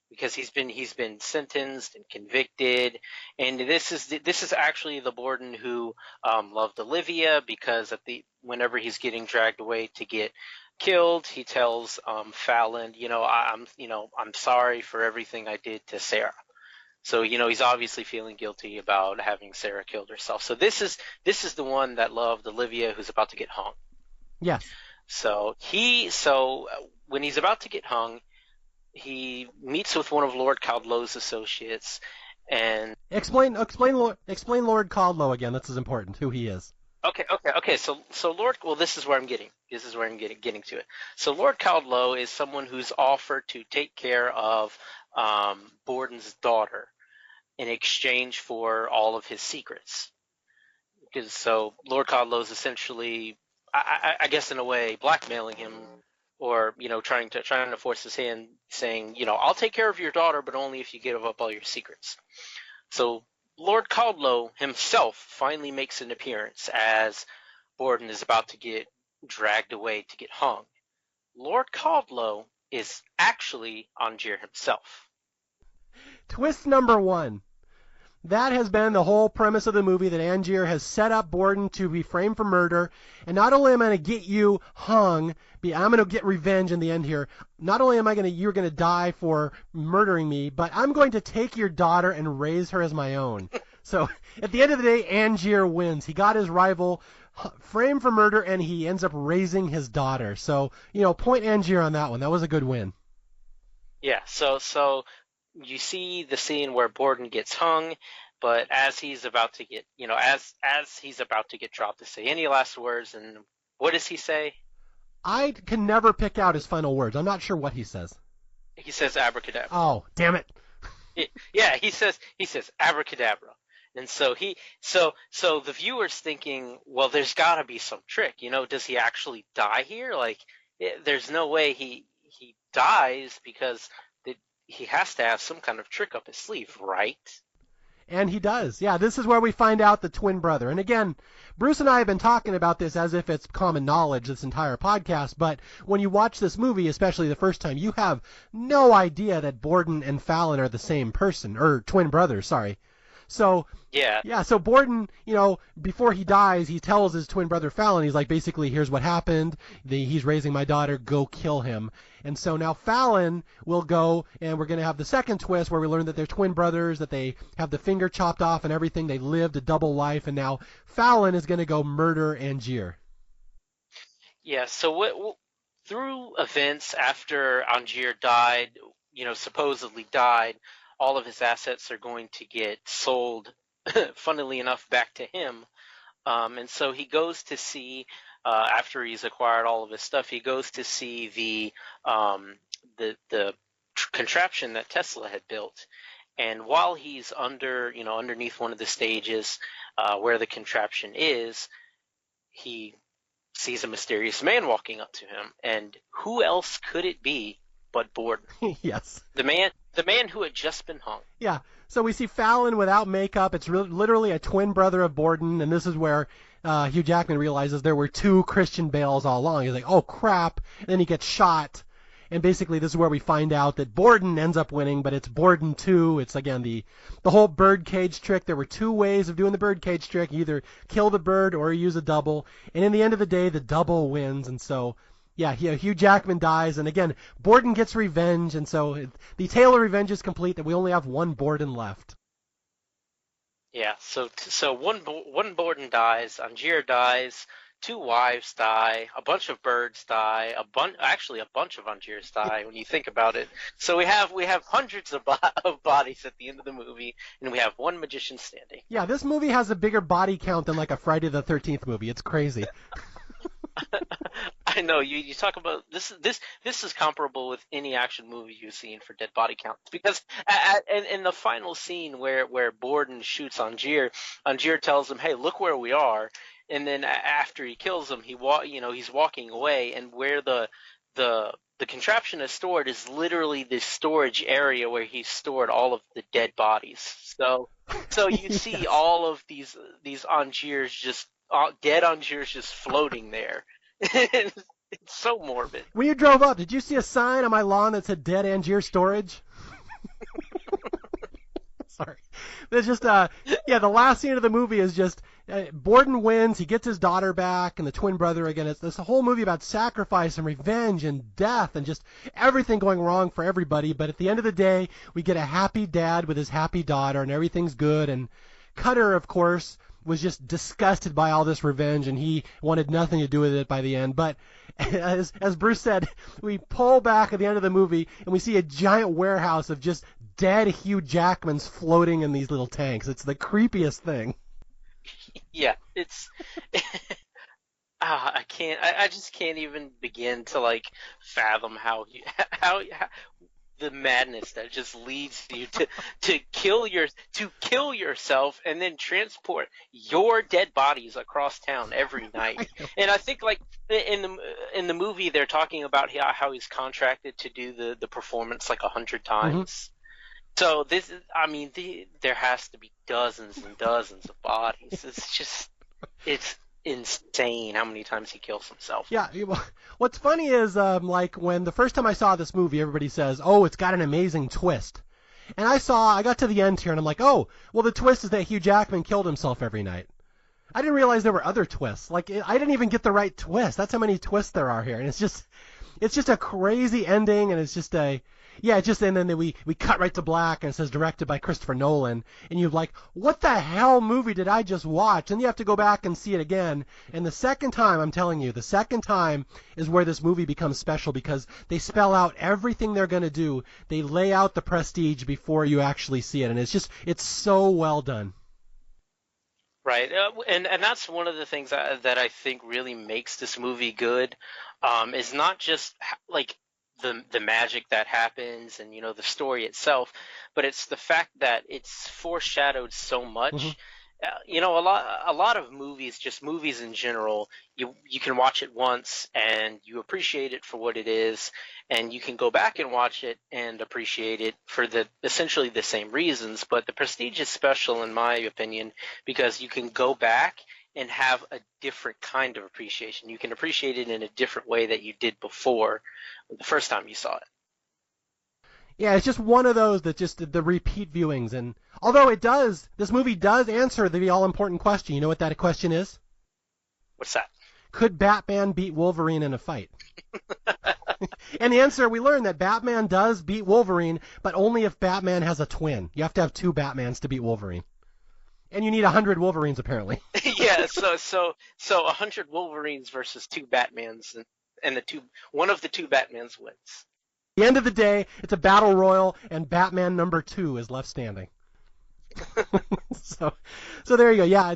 because he's been sentenced and convicted, and this is actually the Borden who loved Olivia, because whenever he's getting dragged away to get killed, he tells Fallon, I'm sorry for everything I did to Sarah. So he's obviously feeling guilty about having Sarah killed herself. So this is the one that loved Olivia, who's about to get hung. Yes. So when he's about to get hung, he meets with one of Lord Caldlow's associates, and explain Lord Caldlow again. This is important. Who he is. Okay. So Lord, well, this is where I'm getting to it. So Lord Caldlow is someone who's offered to take care of Borden's daughter in exchange for all of his secrets. Because so Lord Caldlow is essentially, I guess in a way, blackmailing him, or trying to force his hand, saying, I'll take care of your daughter, but only if you give up all your secrets. So Lord Caldlow himself finally makes an appearance as Borden is about to get dragged away to get hung. Lord Caldlow is actually Angier himself. Twist number 1. That has been the whole premise of the movie, that Angier has set up Borden to be framed for murder. And not only am I going to get you hung, I'm going to get revenge in the end here. Not only am I you're going to die for murdering me, but I'm going to take your daughter and raise her as my own. So at the end of the day, Angier wins. He got his rival framed for murder, and he ends up raising his daughter. So, point Angier on that one. That was a good win. Yeah, so you see the scene where Borden gets hung, but as he's about to get, as he's about to get dropped, to say any last words, and what does he say? I can never pick out his final words. I'm not sure what he says. He says abracadabra. Oh, damn it. Yeah, he says abracadabra. And so so the viewer's thinking, well, there's got to be some trick. Does he actually die here? Like, there's no way he dies, because he has to have some kind of trick up his sleeve, right? And he does. Yeah, this is where we find out the twin brother. And again, Bruce and I have been talking about this as if it's common knowledge, this entire podcast, but when you watch this movie, especially the first time, you have no idea that Borden and Fallon are the same person, or twin brothers, sorry. So so Borden, before he dies, he tells his twin brother Fallon, he's like, basically, here's what happened. He's raising my daughter. Go kill him. And so now Fallon will go, and we're going to have the second twist where we learn that they're twin brothers, that they have the finger chopped off and everything. They lived a double life, and now Fallon is going to go murder Angier. Yeah. So through events after Angier died, supposedly died, all of his assets are going to get sold, funnily enough, back to him. And so he goes to see, after he's acquired all of his stuff, he goes to see the contraption that Tesla had built. And while he's underneath one of the stages where the contraption is, he sees a mysterious man walking up to him. And who else could it be but Borden? Yes. The man who had just been hung. Yeah. So we see Fallon without makeup. It's literally a twin brother of Borden, and this is where Hugh Jackman realizes there were two Christian Bales all along. He's like, oh, crap. And then he gets shot. And basically this is where we find out that Borden ends up winning, but it's Borden 2. It's, again, the whole birdcage trick. There were two ways of doing the birdcage trick. You either kill the bird or you use a double. And in the end of the day, the double wins. And so, yeah, Hugh Jackman dies. And again, Borden gets revenge. And so the tale of revenge is complete, that we only have one Borden left. Yeah, so one Borden dies, Angier dies, two wives die, a bunch of birds die, a bunch of Angiers die when you think about it. So we have hundreds of bodies at the end of the movie, and we have one magician standing. Yeah, this movie has a bigger body count than like a Friday the 13th movie. It's crazy. I know, you talk about this is comparable with any action movie you've seen for dead body counts, because in the final scene where Borden shoots Angier tells him, hey, look where we are. And then after he kills him, he's walking away, and where the contraption is stored is literally this storage area where he stored all of the dead bodies. So you see all of these Angiers, just dead Angiers, just floating there. It's so morbid. When you drove up, did you see a sign on my lawn that said dead Angier storage? Sorry. There's just, the last scene of the movie is just, Borden wins, he gets his daughter back, and the twin brother again. It's this whole movie about sacrifice and revenge and death and just everything going wrong for everybody. But at the end of the day, we get a happy dad with his happy daughter, and everything's good. And Cutter, of course, was just disgusted by all this revenge, and he wanted nothing to do with it by the end. But as Bruce said, we pull back at the end of the movie, and we see a giant warehouse of just dead Hugh Jackmans floating in these little tanks. It's the creepiest thing. Yeah, it's I just can't even begin to fathom how the madness that just leads you to kill yourself and then transport your dead bodies across town every night. And I think in the movie they're talking about how he's contracted to do the performance 100 times. Mm-hmm. So there has to be dozens and dozens of bodies. It's insane how many times he kills himself. Yeah. What's funny is when the first time I saw this movie, everybody says, "Oh, it's got an amazing twist," And I got to the end here, and I'm like, oh, well, the twist is that Hugh Jackman killed himself every night. I didn't realize there were other twists. Like, I didn't even get the right twist. That's how many twists there are here. And it's just a crazy ending, and and then we cut right to black, and it says directed by Christopher Nolan, and you're like, what the hell movie did I just watch? And you have to go back and see it again. And the second time, I'm telling you, the second time is where this movie becomes special, because they spell out everything they're going to do. They lay out the prestige before you actually see it, and it's so well done. Right, and that's one of the things that I think really makes this movie good, is not just like the magic that happens and the story itself, but it's the fact that it's foreshadowed so much. Mm-hmm. A lot of movies, just movies in general, you can watch it once and you appreciate it for what it is, and you can go back and watch it and appreciate it for essentially the same reasons. But The Prestige is special, in my opinion, because you can go back and have a different kind of appreciation. You can appreciate it in a different way that you did before the first time you saw it. Yeah, it's just one of those that just the repeat viewings. And although this movie does answer the all-important question. You know what that question is? What's that? Could Batman beat Wolverine in a fight? And the answer, we learned that Batman does beat Wolverine, but only if Batman has a twin. You have to have two Batmans to beat Wolverine. And you need 100 Wolverines, apparently. Yeah, so 100 Wolverines versus two Batmans, and one of the two Batmans wins. At the end of the day, it's a battle royal, and Batman number 2 is left standing. So there you go. Yeah,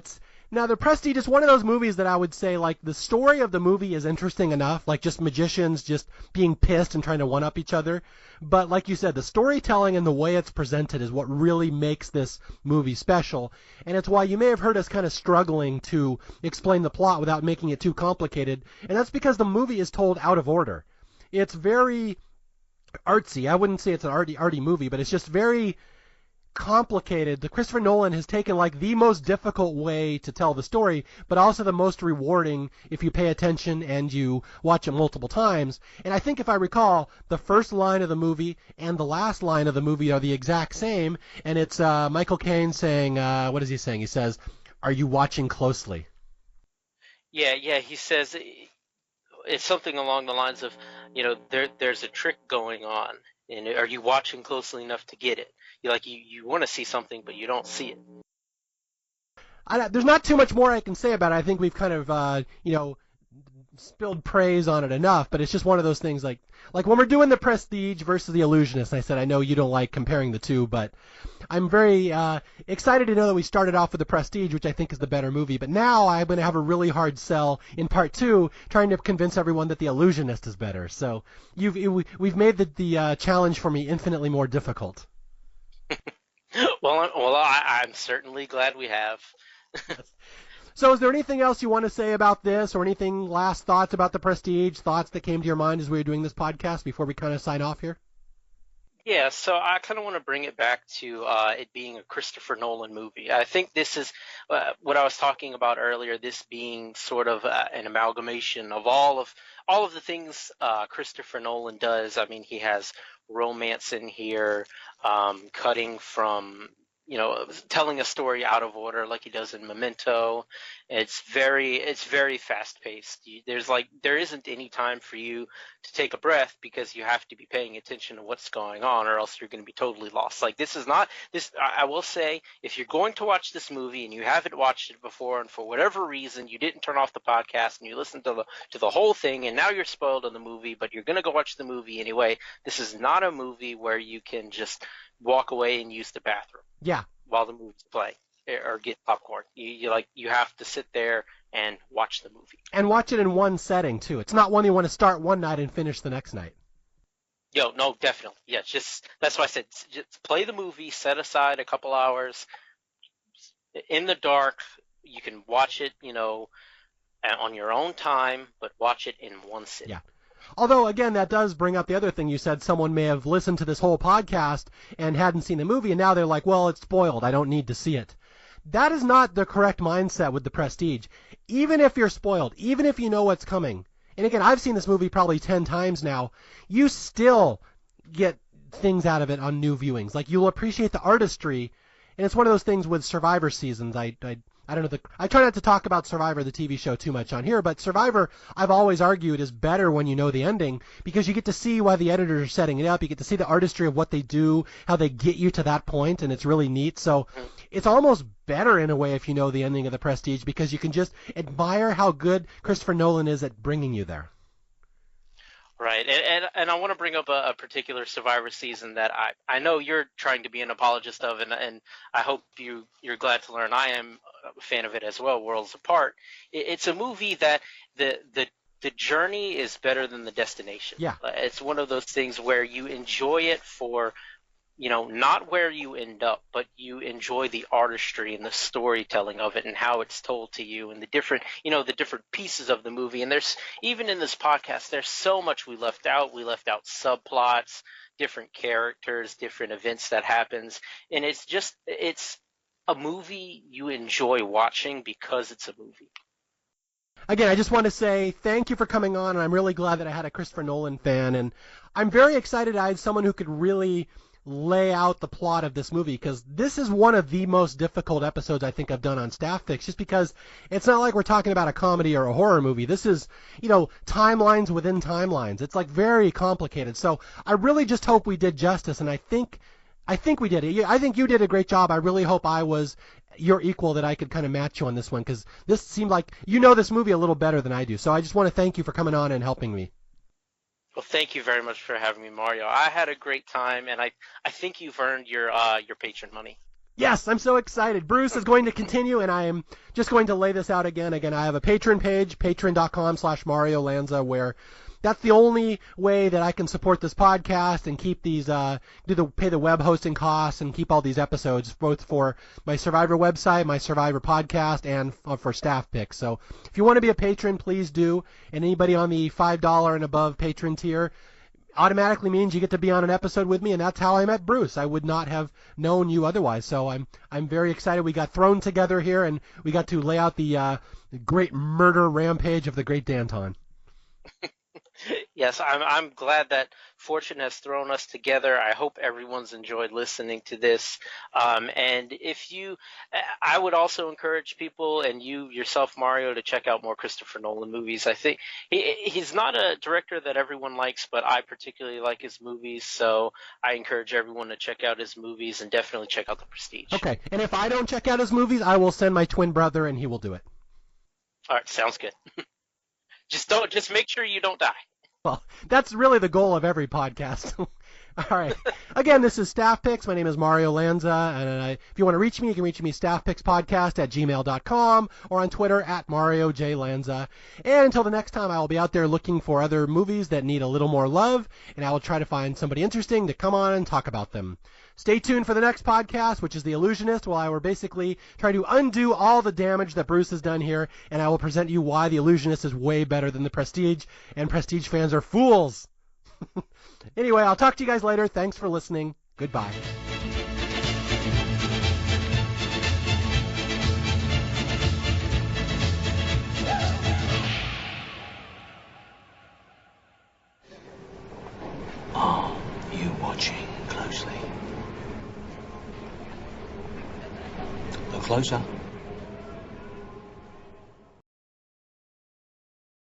now The Prestige is one of those movies that I would say, like, the story of the movie is interesting enough, like just magicians just being pissed and trying to one-up each other. But like you said, the storytelling and the way it's presented is what really makes this movie special. And it's why you may have heard us kind of struggling to explain the plot without making it too complicated. And that's because the movie is told out of order. It's very artsy. I wouldn't say it's an arty movie, but it's just very complicated. The Christopher Nolan has taken like the most difficult way to tell the story, but also the most rewarding if you pay attention and you watch it multiple times. And I think, if I recall, the first line of the movie and the last line of the movie are the exact same, and it's Michael Caine saying, what is he saying? He says, "Are you watching closely?" Yeah, he says it's something along the lines of, there's a trick going on, and are you watching closely enough to get it? You want to see something, but you don't see it. There's not too much more I can say about it. I think we've kind of, spilled praise on it enough, but it's just one of those things like when we're doing The Prestige versus The Illusionist, I said, I know you don't like comparing the two, but I'm very excited to know that we started off with The Prestige, which I think is the better movie, but now I'm going to have a really hard sell in part 2, trying to convince everyone that The Illusionist is better. So we've made the challenge for me infinitely more difficult. Well, I'm certainly glad we have. So is there anything else you want to say about this, or anything, last thoughts about The Prestige, thoughts that came to your mind as we were doing this podcast before we kind of sign off here? Yeah, so I kind of want to bring it back to it being a Christopher Nolan movie. I think this is what I was talking about earlier, this being sort of an amalgamation of all of the things Christopher Nolan does. I mean, he has romance in here, cutting from telling a story out of order like he does in Memento. It's very fast paced. There isn't any time for you to take a breath, because you have to be paying attention to what's going on, or else you're going to be totally lost. Like, this is not this. I will say, if you're going to watch this movie and you haven't watched it before, and for whatever reason you didn't turn off the podcast and you listened to the whole thing, and now you're spoiled on the movie, but you're going to go watch the movie anyway, this is not a movie where you can just walk away and use the bathroom. Yeah. While the movie's playing, or get popcorn. You have to sit there and watch the movie. And watch it in one setting too. It's not one you want to start one night and finish the next night. No, definitely. Yeah, that's why I said, just play the movie, set aside a couple hours in the dark. You can watch it, on your own time, but watch it in one sitting. Yeah. Although, again, that does bring up the other thing you said. Someone may have listened to this whole podcast and hadn't seen the movie, and now they're like, well, it's spoiled. I don't need to see it. That is not the correct mindset with The Prestige. Even if you're spoiled, even if you know what's coming, and again, I've seen this movie probably 10 times now, you still get things out of it on new viewings. Like, you'll appreciate the artistry, and it's one of those things with Survivor seasons. I don't know. I try not to talk about Survivor, the TV show, too much on here, but Survivor, I've always argued, is better when you know the ending, because you get to see why the editors are setting it up. You get to see the artistry of what they do, how they get you to that point, and it's really neat. So it's almost better in a way if you know the ending of The Prestige, because you can just admire how good Christopher Nolan is at bringing you there. Right, and I want to bring up a particular Survivor season that I know you're trying to be an apologist of, and I hope you're glad to learn I am a fan of it as well. Worlds Apart. It's a movie that the journey is better than the destination. Yeah, It's one of those things where you enjoy it for, not where you end up, but you enjoy the artistry and the storytelling of it and how it's told to you and the different pieces of the movie. And there's, even in this podcast, there's so much we left out. We left out subplots, different characters, different events that happens. And it's a movie you enjoy watching because it's a movie. Again, I just want to say thank you for coming on, and I'm really glad that I had a Christopher Nolan fan, and I'm very excited I had someone who could really lay out the plot of this movie, because this is one of the most difficult episodes I think I've done on Staff Picks, just because it's not like we're talking about a comedy or a horror movie. This is, timelines within timelines. It's like very complicated. So I really just hope we did justice, and I think we did it. I think you did a great job. I really hope I was your equal, that I could kind of match you on this one, because this seemed like you know this movie a little better than I do. So I just want to thank you for coming on and helping me. Well, thank you very much for having me, Mario. I had a great time, and I think you've earned your patron money. Yes, I'm so excited. Bruce is going to continue, and I am just going to lay this out again. Again, I have a Patreon page, patreon.com/Mario Lanza, where that's the only way that I can support this podcast and keep these, pay the web hosting costs and keep all these episodes, both for my Survivor website, my Survivor podcast, and for Staff Picks. So if you want to be a patron, please do. And anybody on the $5 and above patron tier automatically means you get to be on an episode with me, and that's how I met Bruce. I would not have known you otherwise. So I'm very excited. We got thrown together here, and we got to lay out the great murder rampage of the great Danton. Yes, I'm glad that fortune has thrown us together. I hope everyone's enjoyed listening to this. And I would also encourage people, and you yourself, Mario, to check out more Christopher Nolan movies. I think he's not a director that everyone likes, but I particularly like his movies. So I encourage everyone to check out his movies and definitely check out The Prestige. Okay, and if I don't check out his movies, I will send my twin brother, and he will do it. All right, sounds good. Just make sure you don't die. Well, that's really the goal of every podcast. All right. Again, this is Staff Picks. My name is Mario Lanza, and if you want to reach me, you can reach me staffpickspodcast@gmail.com or on Twitter @MarioJLanza. And until the next time, I will be out there looking for other movies that need a little more love, and I will try to find somebody interesting to come on and talk about them. Stay tuned for the next podcast, which is The Illusionist, while I will basically try to undo all the damage that Bruce has done here, and I will present you why The Illusionist is way better than The Prestige, and Prestige fans are fools. Anyway, I'll talk to you guys later. Thanks for listening. Goodbye. Are you watching closely? Look closer.